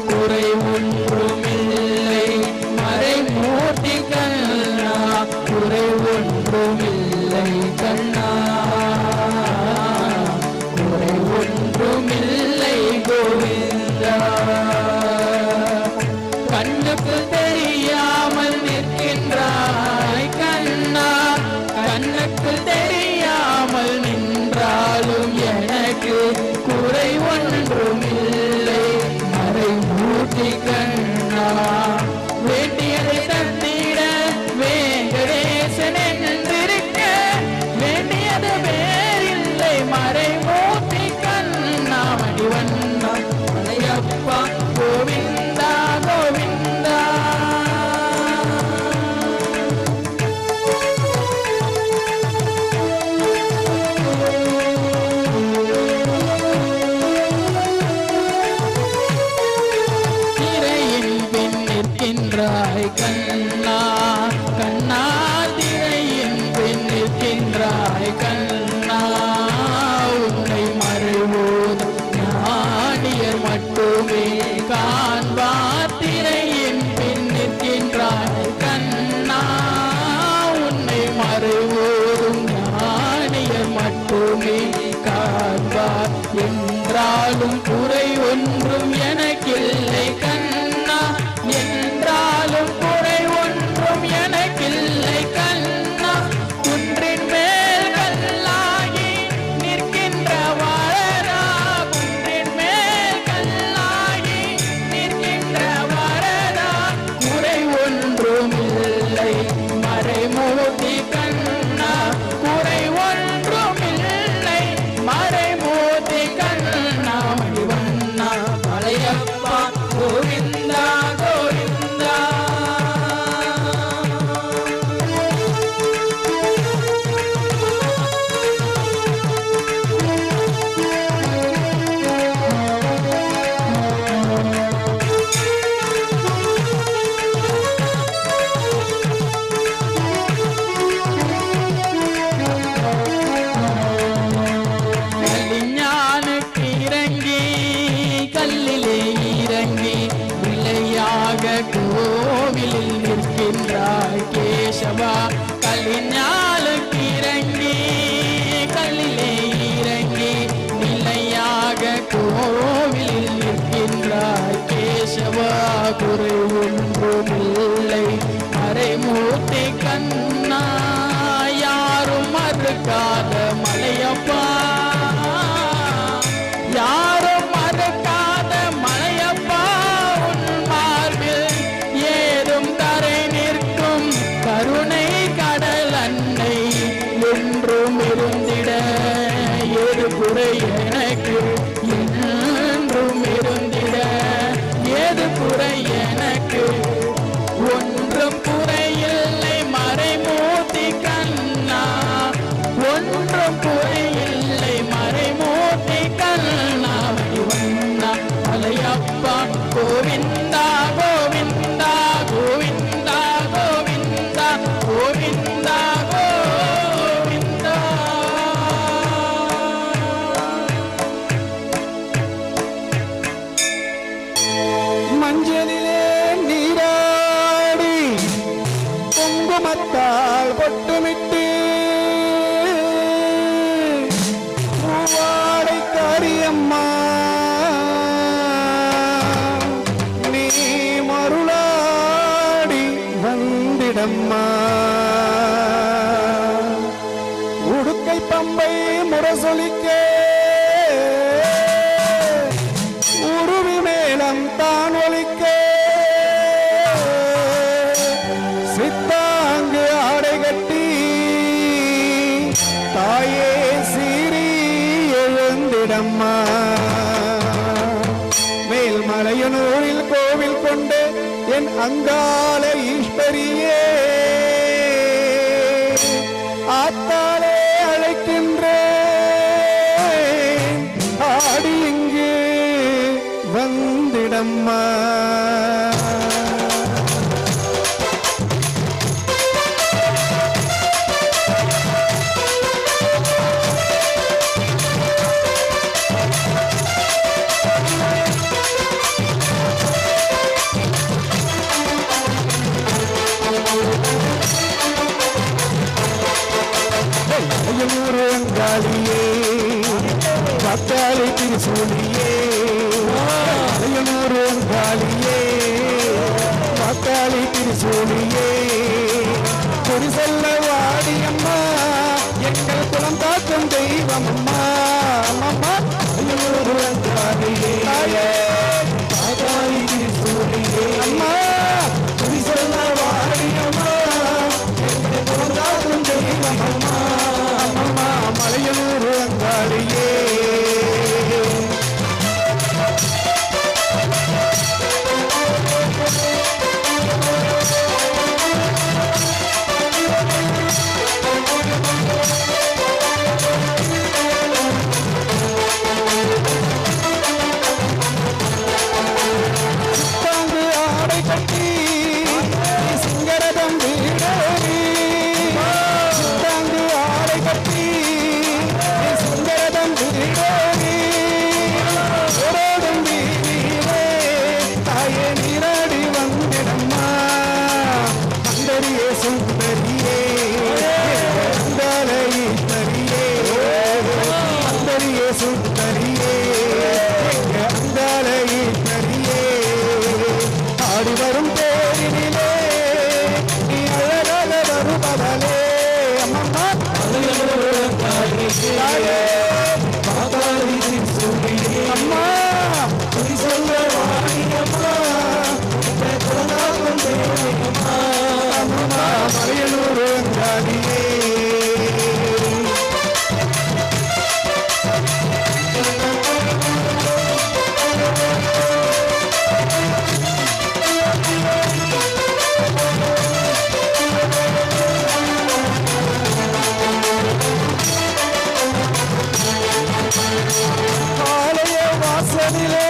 குறை ஒன்றுமில்லை மறைமூர்த்தி கண்ணா குறை ஒன்றுமில்லை கண்ணா குறை ஒன்றுமில்லை கோவிந்தா கண்ணுக்கு தெரியாமல் நிற்கின்றாய் கண்ணா கண்ணுக்கு தெரியாமல் நின்றாலும் எனக்கு குறை ஒன்றுமில்லை மறைமூர்த்தி கண்ணா வேண்டியதை தந்திட வேங்கடேசன் என்றிருக்க வேண்டியது வேறில்லை மறைமூர்த்தி கண்ணா மணிவண்ணா மலையப்பா கோவிந்தா கோவிந்தா திரையின் பின் நிற்கின்றாய் கண்ணா கண்ணா திரையின் பின் நிற்கின்றாய் கண்ணா உன்னை மறைவோது ஞானியர் மட்டுமே காண்பார் திரையின் பின் நிற்கின்றாய் கண்ணா உன்னை மறைவோதும் ஞானியர் மட்டுமே காண்பார் என்றாலும் குறை ஒன்றும் எனக்கில்லை கண்ணா என்றாலும் குறை ஒன்றும் எனக்கில்லை கண்ணா குன்றின் மேல் கல்லாகி நிற்கின்ற வரதா குன்றின் மேல் கல்லாகி நிற்கின்ற வரதா குறை ஒன்றுமில்லை மறைமூர்த்தி கண்ணா குறை ஒன்றுமில்லை மறைமூர்த்தி கண்ணா மணிவண்ணா மலையப்பா கோவிந்தா கோவிந்தா கலிஞானுக்கு இறங்கி கல்லிலே இறங்கி விளையாக கோவிலில் நிற்கின்றாய் கேசவா கலிஞானுக்கு இறங்கி கல்லிலே இறங்கி நிலையாக கோவிலில் நிற்கின்றாய் கேசவா குறை ஒன்றுமில்லை மறைமூர்த்தி கண்ணா யாரும் மறுக்காத மலையப்பா யாரும் மறுக்காத மலையப்பா உன் மார்பில் ஏதும் கரை நிற்கும் கருணை கடல் அன்னை என்றும் இருந்திட ஏது குறை எனக்கு என்றும் இருந்திட ஏது குறை எனக்கு ஒன்றும் குறையில்லை மறைமூர்த்தி கண்ணா ஒன்றும் குறையில்லை மறைமூர்த்தி கண்ணா மணிவண்ணா மலையப்பா கோவிந்தா கோவிந்தா கோவிந்தா கோவிந்தா கோவிந்தா கோவிந்தா மஞ்சளிலே நீராடி குங்குமத்தால் பொட்டுமிட்டு பூவாடை காரியம்மா நீ மருளாடி வந்திடம்மா உடுக்கை பம்பை முரசொலிக்க உருவி மேலம் தான் ஒலிக்க சித்தாங்கு ஆடை கட்டி தாயே சீரி எழுந்திடம்மா மேல்மலையனூரில் கோவில் கொண்டு என் அங்கால ஈஸ்வரியே ஆத்தாலே அழைக்கின்றேன் ஆடி இங்கு வந்திடம்மா அங்காளியே பக்காளி திருசூலியே அங்காளியே பக்காளி திருசூலியே குறி சொல்ல வாடியம்மா எங்கள் குலம் காக்கும் தெய்வம் அம்மா அம்மா அங்காளியே பக்காளி திருசூலியே அம்மா குறி சொல்ல வாடியம்மா எங்கள் குலம் காக்கும் தெய்வம் அம்மா மலையனூர் அங்காளியே சித்தாங்கு ஆடை கட்டி சிங்கரதம் வீடேறி சித்தாங்கு ஆடை கட்டி சுந்தரதம் வீடேறி ஓரோடும் வீதியிலே தாயே நீராடி வந்திடம்மா சுந்தரியே சுந்தரியே அங்காள ஈஸ்வரியே சுந்தரியே சுந்தரியே அங்காள ஈஸ்வரியே ஆடி வரும் தேரினிலே நீ அழகாக வருபவளே அம்மம்மா அம்மா குறி சொல்ல வாடியம்மா அம்மா மலையனூர் அங்காளியே ஆலய வாசலிலே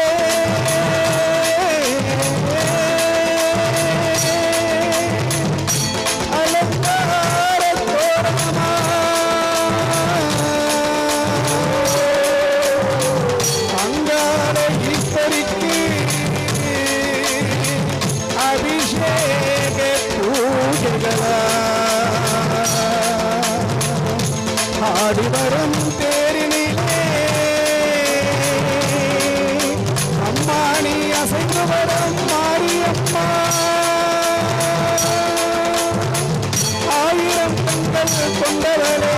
அலங்கார தோரணமா அங்கார ஈஸ்வரிக்கு அபிஷேக பூஜைகளா ஆடி வரும் தேரினிலே அம்மா நீ அசைந்து வரும் மாரியம்மா ஆயிரம் கண்கள் கொண்டவளே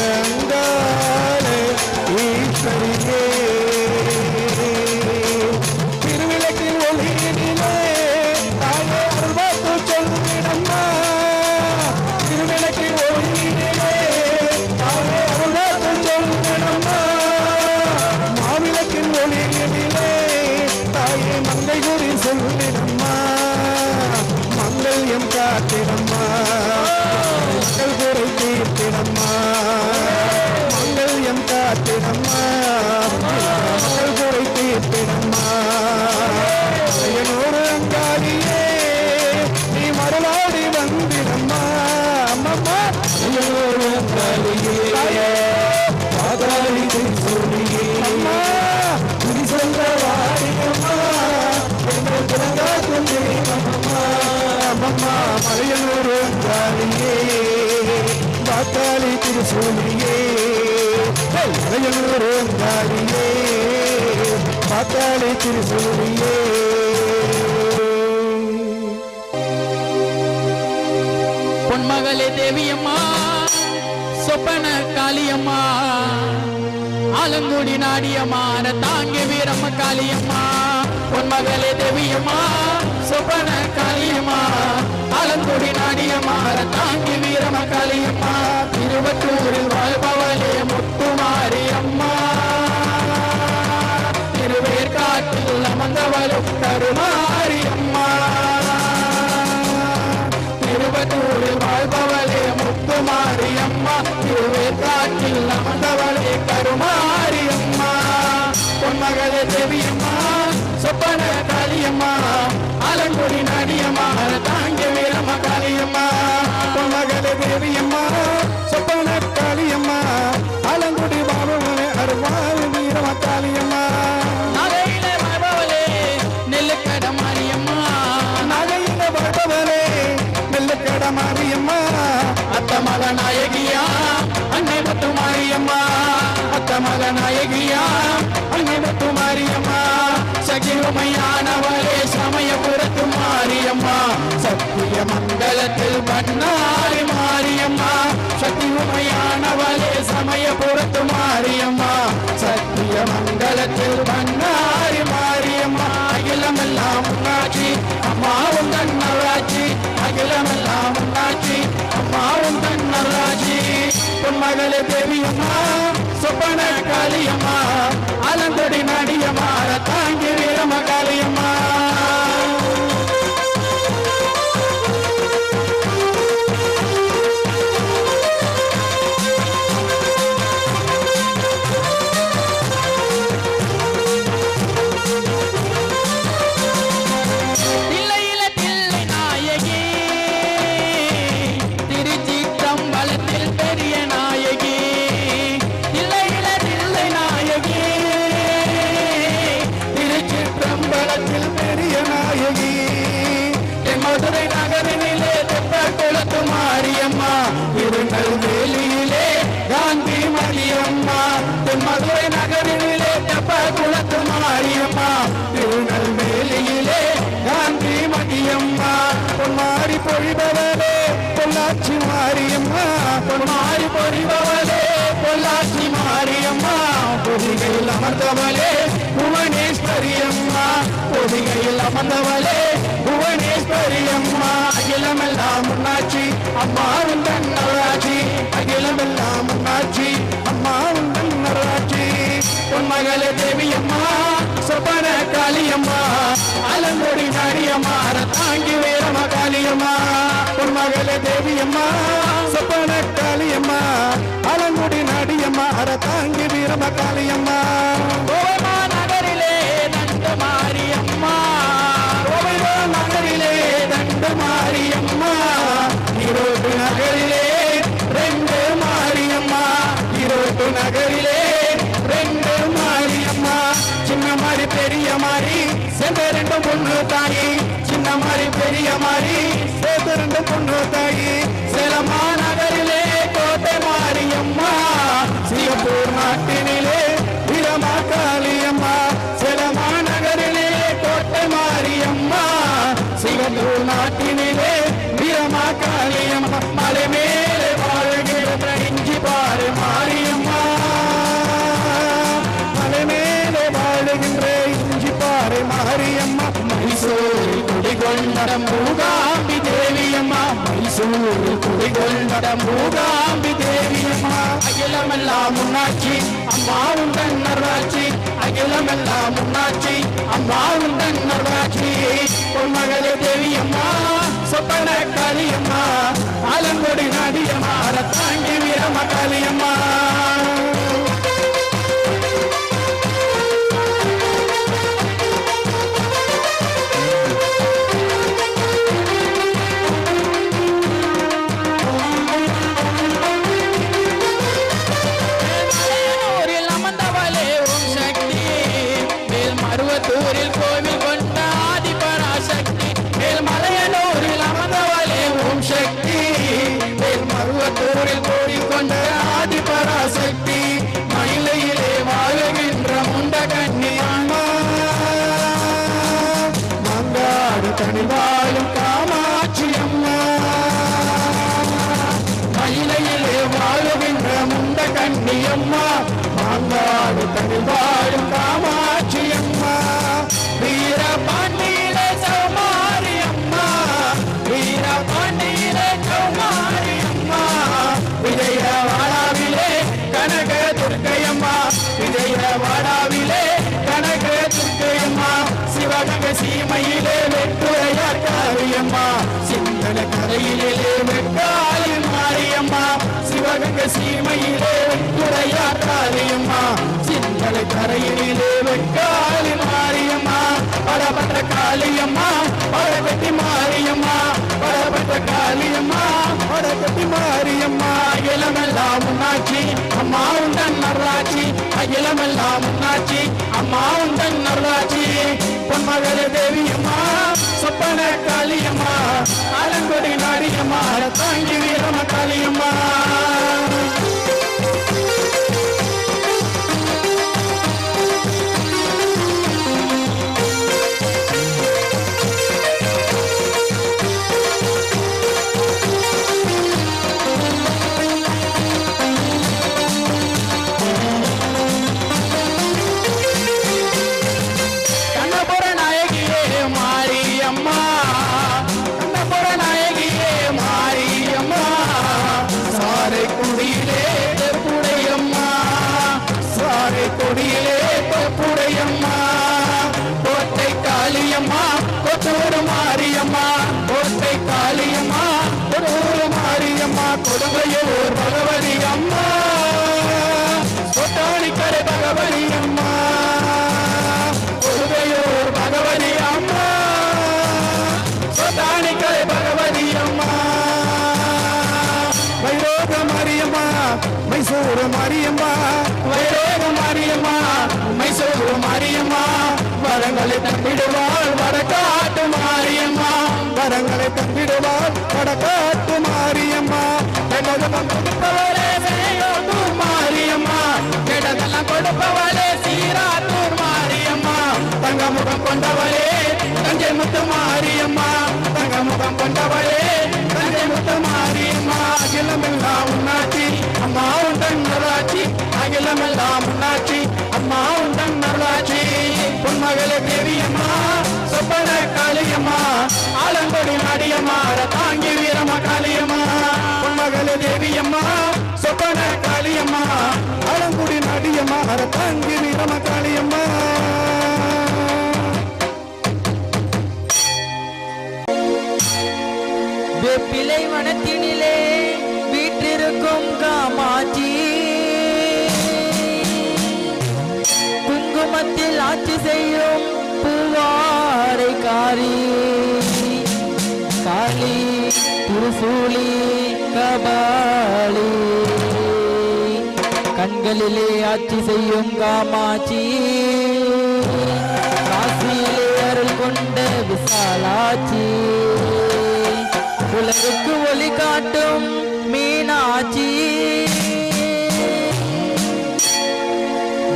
அங்காள ஈஸ்வரியே திருவிளக்கின் ஒளியினிலே தாயே அருள்வாக்கு சொல்லிடம்மா திருவிளக்கின் ஒளியினிலே தாயே அருள்வாக்கு சொல்லிடம்மா மாவிளக்கின் ஒளியினிலே தாயே மங்கை குறி சொல்லிடம்மா மங்கல்யம் காத்திடம்மா மக்கள் குறை தீர்த்திடம்மா மங்கல்யம் காத்திடம்மா மக்கள் குறை தீர்த்திடம்மா மலையனூர் அங்காளியே நீ மருளாடி வந்திடம்மா அம்மம்மா மலையனூர் அங்காளியே பாதாளி திருசூலியே அம்மா குறி சொல்ல வாடியம்மா எங்கள் குலங்காக்கும் தெய்வம் அம்மா அம்மம்மா மலையனூர் அங்காளியே பாத்தாளி திருசூலியே வெள்ளையூரங்காளியே பாத்தாளி திருசூலியே. பொன்மகளே தேவியம்மா சொப்பன காளியம்மா ஆலங்குடி நாடியம்மா தாங்கி வீரம்ம காளியம்மா. பொன்மகளே தேவியம்மா சொப்பன காளியம்மா ஆலங்குடி நாடியம்மா தாங்கி வீரம்ம காளியம்மா. திருவட்டூரில் வாழ்பவளே முத்துமாரியம்மா திருவேற்காட்டில் அமர்ந்தவளும் கருமாரியம்மா. திருவட்டூரில் வாழ்பவளே முத்துமாரியம்மா திருவேற்காட்டில் அமர்ந்தவளே கருமாரியம்மா. பொன்மகளே தேவியம்மா சொப்பன காளியம்மா ஆலங்குடி நாடியம்மா தாங்கி வீரம்ம காளியம்மா. பொன்மகளே தேவியம்மா சொப்பன காளியம்மா ஆலங்குடி பாபவளே அருள்வாழ் வீரம்ம காளியம்மா. நகையில வாழ்பவளே நெல்லுக்கட மாரியம்மா நகையில வாழ்பவளே நெல்லுக்கட மாரியம்மா. அத்தமக நாயகியா அன்னை முத்து மாரியம்மா அத்தமக நாயகியா அன்னை முத்து மாரியம்மா. சகிமையானவளே சமயபுரத்து மாரியம்மா சத்திய மங்கலத்தில் பண்ணாரி மாரியம்மா. சத்தியமையானவளே சமயபுரத்து மாரியம்மா சத்திய மங்கலத்தில் பண்ணாரி மாரியம்மா. அகிலமெல்லாம் உன்னாட்சி அம்மாவும் தன்னராட்சி அகிலமெல்லாம் உன்னாட்சி அம்மாவும் தன்னராட்சி. பொன்மகளே தேவியம்மா சொப்பன காளியம்மா ஆலங்குடி நாடியம்மா தாங்கி வீரம்ம காளியம்மா. மதுரை நகரினிலே தெப்பக்குளத்து மாரியம்மா திருநெல்வேலியிலே காந்தி மரியம்மா. மதுரை நகரினிலே தெப்பக்குளத்து மாரியம்மா திருநெல்வேலியிலே காந்தி மரியம்மா. பொன்மாரி பொழிபவளே பொள்ளாச்சி மாரியம்மா பொன்மாரி பொழிபவளே பொள்ளாச்சி மாரியம்மா. பொதிகையில் அமர்ந்தவளே புவனேஸ்வரியம்மா பொதிகையில் அமர்ந்தவளே புவனேஸ்வரியம்மா. அகிலமெல்லாம் முன்னாட்சி அம்மாவும் தன்னராட்சி அகிலமெல்லாம் முன்னாட்சி அம்மாவும் தன்னராட்சி. பொன்மகளே தேவியம்மா சொப்பன காளியம்மா ஆலங்குடி நாடியம்மா தாங்கி வீரம்ம காளியம்மா. பொன்மகளே தேவியம்மா சொப்பன காளியம்மா ஆலங்குடி நாடியம்மா தாங்கி வீரம்ம காளியம்மா. கோவமா நகரிலே நண்டு மாரியம்மா கோவையோ நகரிலே தண்டு மாரியம்மா. ஈரோடு நகரிலே ரெண்டு மாரியம்மா ஈரோடு நகரிலே ரெண்டு மாரியம்மா. சின்ன மாதிரி பெரிய மாதிரி சேர்ந்த ரெண்டு பொண்ணு தாயி சின்ன மாதிரி பெரிய மாதிரி சேர்ந்த ரெண்டு பொண்ணு தாயி. சேலமா நகரிலே கோட்டை மாரியம்மா சிங்கப்பூர் நாட்டினிலே வீரமா காளியம்மா. சேலமா நகரிலே கோட்டை மாரியம்மா சிங்கப்பூர் நாட்டினிலே வீரமா காளியம்மா. மலை மேலே வாழ்கிற இஞ்சி பாரு மாரியம்மா மலை மேலே வாழுகின்ற இஞ்சி பாரு மாரியம்மா. மைசூரில் குடிகொண்ட மூகாம்பி தேவியம்மா மைசூரில் குடிகொண்ட மூகாம்பி தேவியம்மா. அகிலமெல்லாம் முன்னாட்சி அம்மாவும் தன்னராட்சி அகிலமெல்லாம் முன்னாட்சி அம்மாவும் தன்னராட்சி. பொன்மகளே தேவியம்மா சொப்பன காளியம்மா ஆலங்குடி நாடியம்மா தாங்கி வீரம்ம காளியம்மா. மருவத்தூரில் கோவில் கொண்ட ஆதி பராசக்தி மேல் மலையனோ கரையிலே வெக்காளி மாரியம்மா சிவகங்கை சீமையிலே வெட்டுரையார் காளியம்மா சிந்தலை கரையிலே வெக்காளி மாரியம்மா படபட்ட காளியம்மா படகட்டி மாரியம்மா படபட்ட காளியம்மா படகட்டி மாரியம்மா அகிலமெல்லாம் உன்னாட்சி அம்மா உந்தன் நல்லாட்சி அகிலமெல்லாம் உன்னாட்சி அம்மா உந்தன் நல்லாட்சி பொன்மகள தேவியம்மா சொப்பன காளியம்மா ஆலங்கொடி நாடியம்மா தாங்கி வீரம காளியம்மா கொடியிலே புடையம்மா கோட்டை காளியம்மா கொத்தூர் மாரியம்மா கோட்டை காளியம்மா கொத்தூர் மாரியம்மா கொடுங்கையூர் பகவதி அம்மா கொட்டாணிக்கரை பகவதி அம்மா கொடுங்கையூர் பகவதி அம்மா கொட்டாணிக்கரை பகவதி அம்மா வைரோக மாரியம்மா மைசூர் மாரியம்மா வைரோக மாரியம்மா மைசூர் மாரியம்மா வரங்களை தந்திடுவாள் வடக்காட்டு மாரியம்மா வரங்களை தந்திடுவாள் வடக்காட்டு மாரியம்மா கேட்டதெல்லாம் கொடுப்பவளே சேயோட்டூர் மாரியம்மா கேட்டதெல்லாம் கொடுப்பவளே சீராட்டூர் மாரியம்மா தங்கமுகம் கொண்டவளே தஞ்சை முத்து மாரியம்மா தங்கமுகம் கொண்டவளே தஞ்சை முத்து மாரியம்மா அகிலமெல்லாம் உன்னாட்சி அம்மா உந்தன் நல்லாட்சி அகிலமெல்லாம் உன்னாட்சி அம்மா உந்தன் நல்லாட்சி பொன்மகள தேவியம்மா சொப்பன காளியம்மா ஆலங்கொடி நாடியம்மா தாங்கி வீரம காளியம்மா பொன்மகள தேவியம்மா சொப்பன காளியம்மா ஆலங்குடி நாடியம்மா தாங்கி வீரம காளியம்மா வேப்பிலை வனத்தினிலே வீற்றிருக்கும் காமாட்சி குங்குமத்தில் ஆட்சி செய்யும் பூவாரை காரி காளி திருசூலி கபாலி கண்களிலே ஆட்சி செய்யும் காமாட்சி காசியிலே அருள் கொண்ட விசாலாட்சி உலகுக்கு ஒளி காட்டும் மீனாட்சி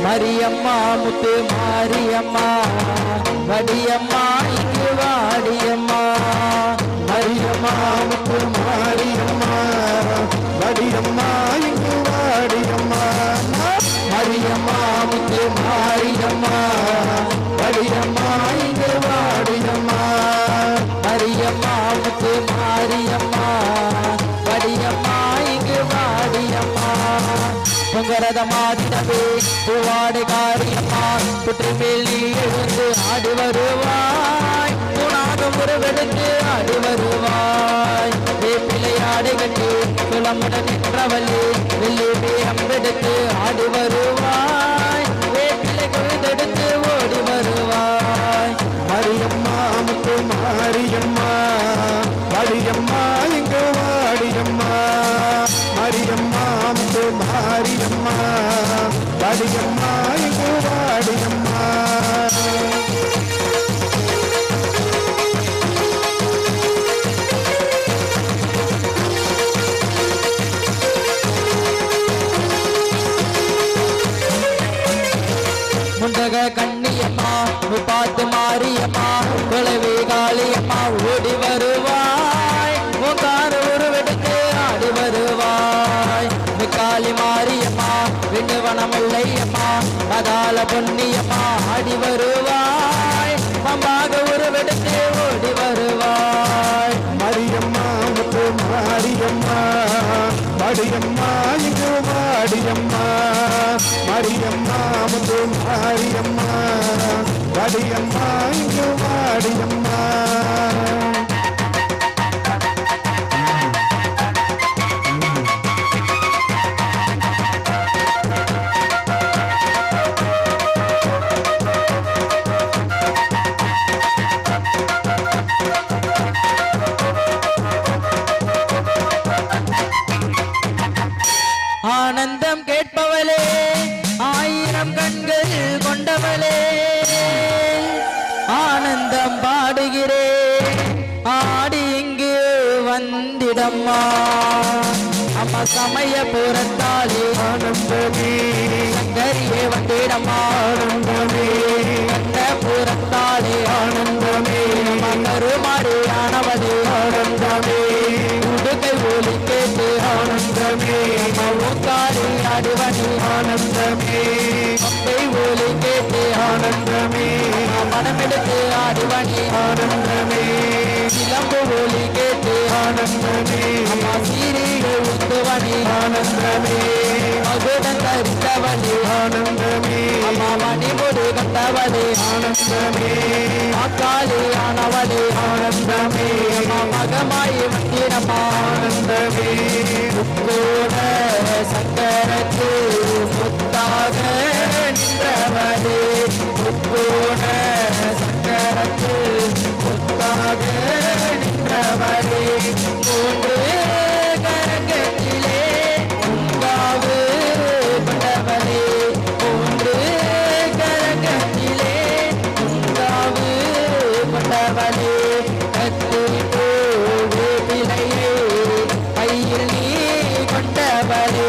மரியம்மா முத்து மாரியம்மா வடியம்மா இங்கு வாடியம்மா மரியம்மா முத்து மாரியம்மா வடியம்மா இங்கு வாடியம்மா மரியம்மா முத்து மாரியம்மா வடியம்மா இங்கு வாடியம்மா மரியம்மா முத்து மாரியம்மா வடியம்மா இங்கு வாடியம்மா பொங்கரத மாதிரவே பூவாடு காரியம்மா புற்றி மேல் நீ எழுந்து ஆடி வருவாய் புனாகம் உருவெடுத்து ஆடி வருவாய் வேப்பிலை ஆடை கட்டி குளமுடன் நின்றவள்ளி வெள்ளி பேரம் எடுத்து ஆடி வருவாய் வேப்பிலை கொழுதெடுத்து ஓடி வருவாய் மரியம்மா முத்து மாரியம்மா வடியம்மா இங்கு வாடியம்மா மரியம்மா முத்து மாரியம்மா வடியம்மா இங்கு வாடியம்மா முண்டக கண்ணியம்மா முப்பாத்து மாரியம்மா குலவே காளியம்மா ஓடி வருவாய் உங்கார உருவெடுத்து ஆடி வருவாய் காளி மாரியம்மா விண்டுவனமுல்லையம்மா அதால பொன்னியம்மா ஆடி வருவாய் பம்பாக உருவெடுத்து ஓடி வருவாய் மரியம்மா முத்து மாரியம்மா வடியம்மா இங்கு வாடியம்மா மரியம்மா முத்து மாரியம்மா வடியம்மா இங்கு வாடியம்மா வந்திடம்மா அம்மா சமயபுரத்தாலே ஆனந்தமே சங்கரியே வந்திடம்மா ஆனந்தமே கண்டபுரத்தாலே ஆனந்தமே கருமாறியானவளே ஆனந்தமே உடுகை ஒலி கேட்டு ஆனந்தமே ஊக்காரி அடிவணி ஆனந்தமே அம்பை ஒலி கேட்டு ஆனந்தமே மனமெடுத்து அடிவணி ஆனந்தமே சிலம்பு ஒலி கேட்டு ஆனந்தமே அம்மா சீரியை உந்துவணி ஆனந்தமே மகுடன் தரித்தவளே ஆனந்தமே அம்மா மணிமுடி கண்டவளே ஆனந்தமே அக்காளி ஆனவளே ஆனந்தமே அம்மா மகமாயி வந்திடம்மா ஆனந்தமே கூட சங்கரத்து முத்தாக நின்றவளே கூட சங்கரத்து முத்தாக நின்றவளே மூன்று கரங்கத்திலே உங்காவு கொண்டவளே மூன்று கரங்கத்திலே உங்காவு கொண்டவளே கத்தி பிள்ளையே கையில் நீ கொண்டவளே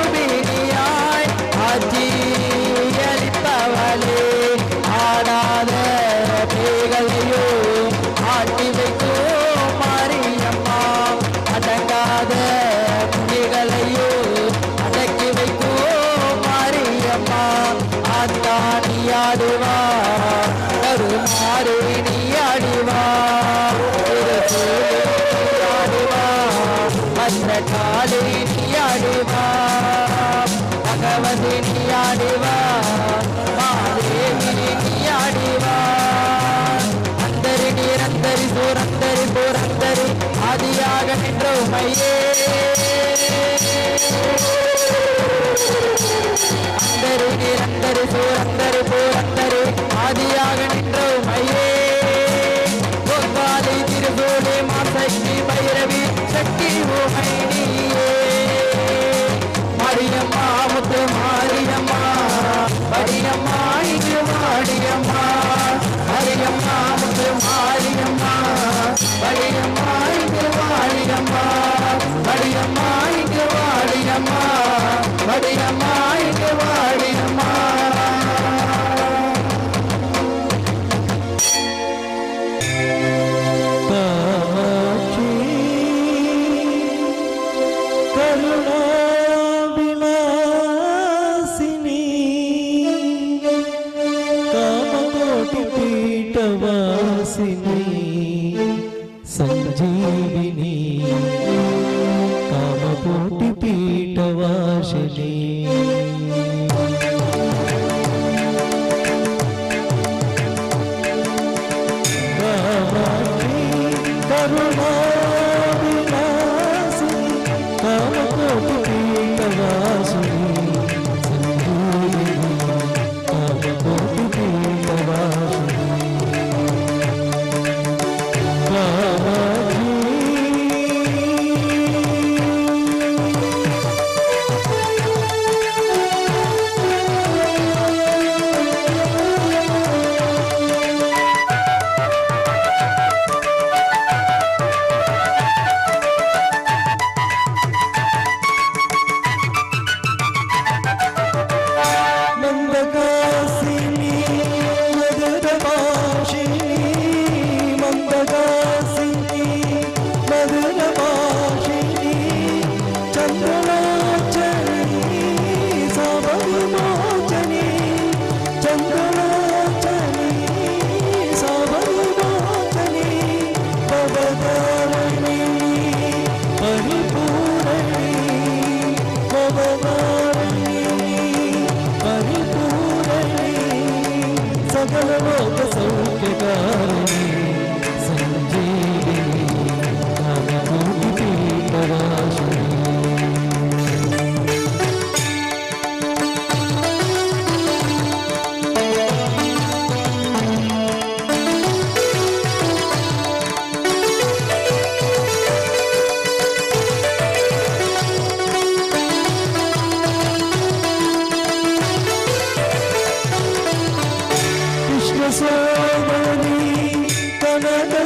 கருணாகருபிணியாய் ஆட்சியளிப்பவளே ஆடாத பேகளையோ ஆட்டி வைக்கும் மாரியம்மா அடங்காத புலிகளையோ அடக்கி வைக்கும் மாரியம்மா ஆத்தாணி ஆடுவா கருமாறு நீ ஆடுவா ஆடுவா பத்திரகாளி நீ ஆடுவா பகவதி நீ ஆடுவா மாதேவி நீ ஆடுவா அந்தரி நீரந்தரி சூரந்தரி பூரந்தரி ஆதியாக நின்ற உமையே அந்தரி நீரந்தரி சூரந்தரி பூரந்தரி ஆதியாக நின்ற உமையே பொங்காலை திருசூடி மாசக்தி பைரவி சக்தி உமை நீயே மாரியம்மா முத்து மாரியம்மா மரியம்மா இங்கு மாரியம்மா மரியம்மா முத்து மாரியம்மா மரியம்மா இங்கு மாரியம்மா மரியம்மா இங்கு மாரியம்மா மரியம்மா இங்கு மாரியம்மா కరుణావిలాసిని కామకోటి పీఠవాసిని సంజీవిని కామకోటి పీఠవాసిని కరుణా కామకోటి పీఠవాసిని సంజీవిని కామకోటి పీఠవాసిని కామాక్షి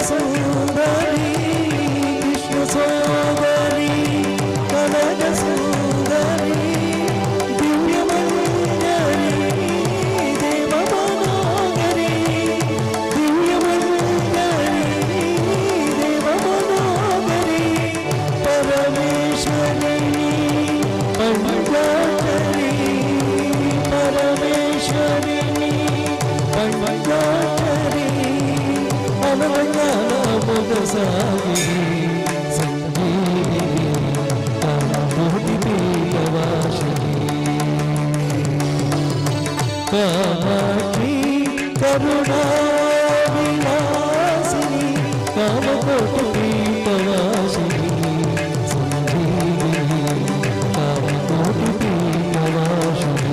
सुंदरी कृष्ण सोदरी कनक सुंदरी दिव्य मंजरी देव मनोहरी दिव्य मंजरी देव मनोहरी परमेश्वरी पंचाक्षरी परमेश्वरी पंचाक्षरी अनवज्ञानमुदसागिनी संजीविनी कामकोटिपीठवासिनी कामाक्षी करुणाविलासिनी कामकोटिपीठवासिनी संजीविनी कामकोटिपीठवासिनी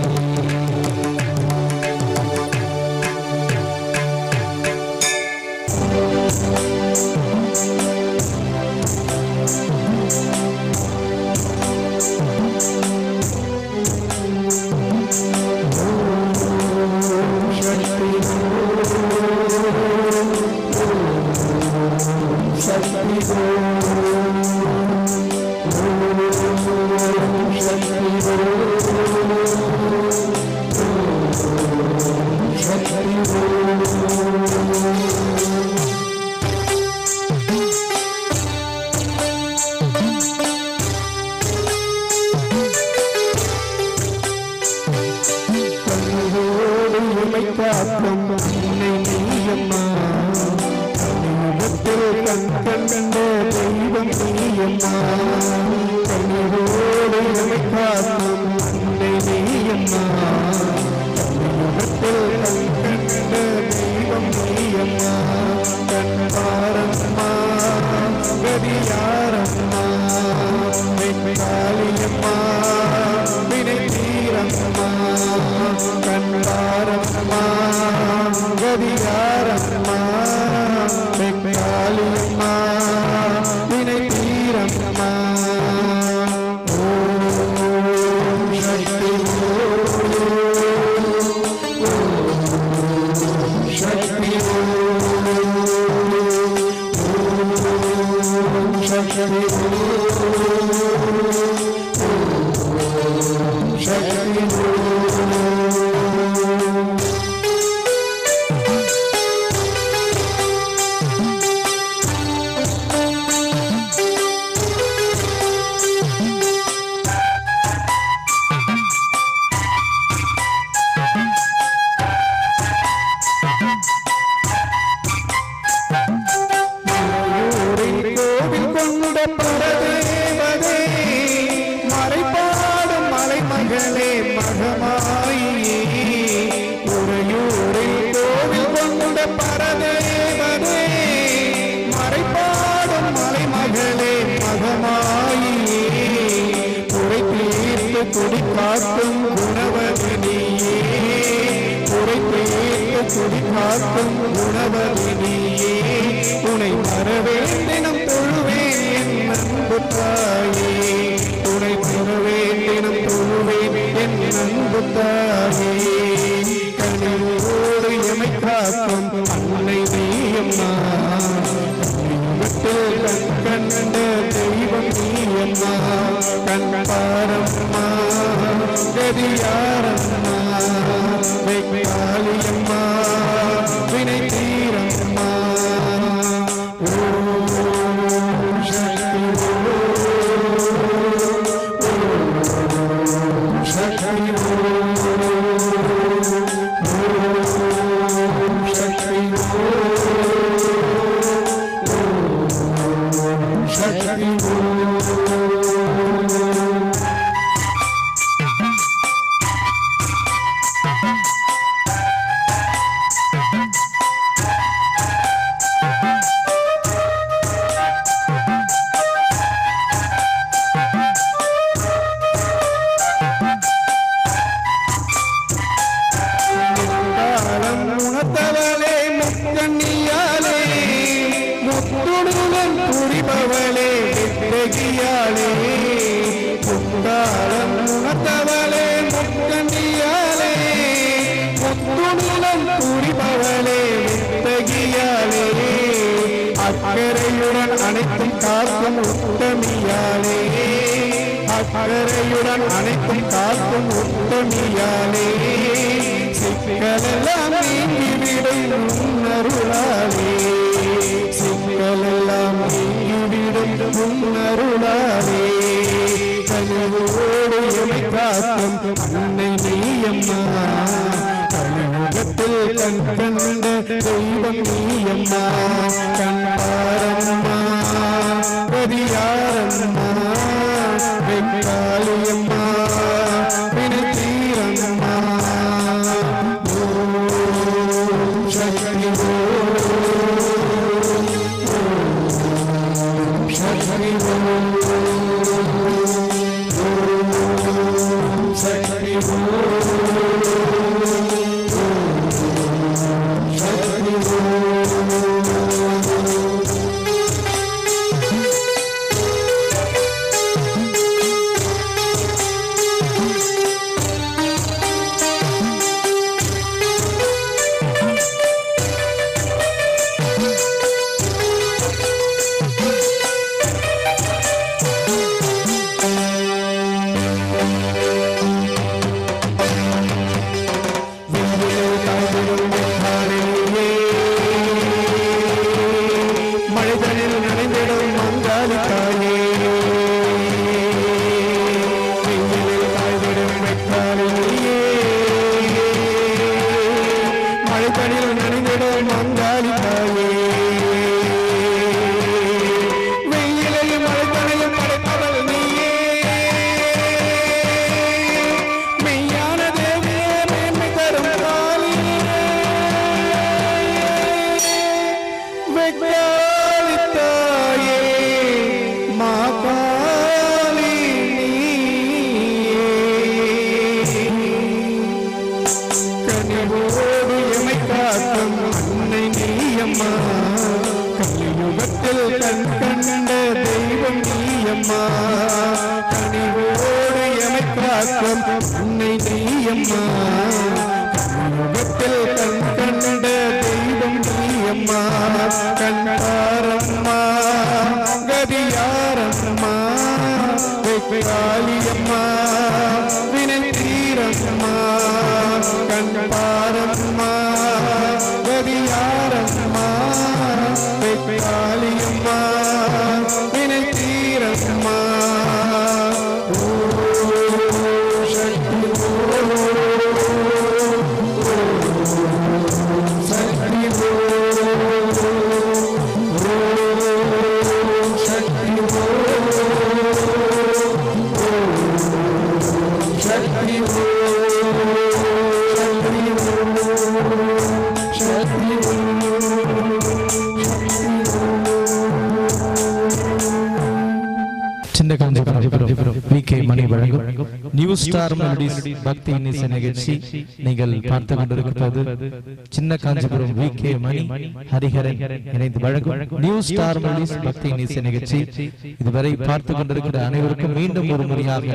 அக்கறையுடன் அனைத்தும் காக்கும் உத்தமியாலே அக்கறையுடன் அனைத்தும் காக்கும் உத்தமியாலே சிக்கலெல்லாம் நீங்கிவிடும் உன்னருளாலே சிக்கலெல்லாம் நீங்கிவிடும் உன்னருளாலே கனிவோடு எமை காக்கும் அன்னை நீயம்மா கலியுகத்தில் கண் கண்ட தெய்வம் நீயம்மா கண்பாரம்மா கதியாரம்மா வெங்காளியம்மா வினத்தீரம்மா ஓம் சக்தி ஓம் சக்தி ஓம் சக்தி நியூ ஸ்டார் மெலடிஸ் பக்தி இன்னிசை நிகழ்ச்சி நீங்கள் பார்த்து கொண்டிருக்கிறது. சின்ன காஞ்சிபுரம் விகே மணி ஹரிஹரன் இணைந்து வழங்கும் நியூ ஸ்டார் மெலடிஸ் பக்தி இன்னிசை நிகழ்ச்சி. இதுவரை பார்த்து கொண்டிருக்கிற அனைவருக்கும் மீண்டும் ஒரு முறையாக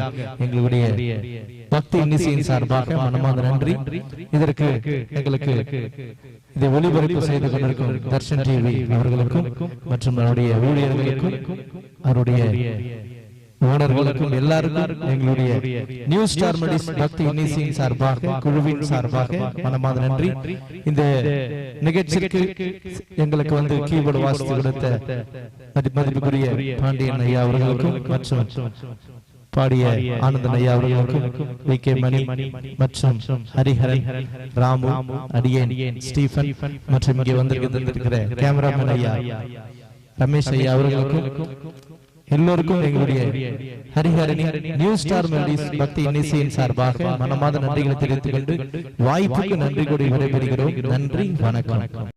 எங்களுடைய பக்தி இன்னிசையின் சார்பாக மனமார்ந்த நன்றி. இதற்கு எங்களுக்கு இதை ஒளிபரப்பு செய்து கொண்டிருக்கும் தர்ஷன் டிவி அவர்களுக்கும் மற்றும் அவருடைய ஊழியர்களுக்கும் அவருடைய ஓனர்களுக்கும் எல்லாருக்கும் எங்களுடைய நியூ ஸ்டார் மெலடிஸ் பக்தி இன்னிசையின் சார்பாக குழுவின் சார்பாக மனமார்ந்த நன்றி. இந்த நிகழ்ச்சிக்கு எங்களுக்கு வந்து கீபோர்டு வாசித்து கொடுத்த மதிப்புக்குரிய பாண்டியன் ஐயா அவர்களுக்கும் மற்றும் பாடிய ஆனந்தன் ஐயா அவர்களுக்கும் விகே மணி மற்றும் ஹரிஹரன் ராமு அடியேன் ஸ்டீபன் மற்றும் இங்கே வந்திருக்கிற கேமராமேன் ஐயா ரமேஷ் ஐயா அவர்களுக்கும் எல்லோருக்கும் எங்களுடைய ஹரிஹரனின் நியூ ஸ்டார் மெலடிஸ் பக்தி இன்னிசையின் சார்பாக மனமார்ந்த நன்றிகளை தெரிவித்துக் கொண்டு வாய்ப்புக்கு நன்றி கூறி விடைபெறுகிறோம். நன்றி, வணக்கம்.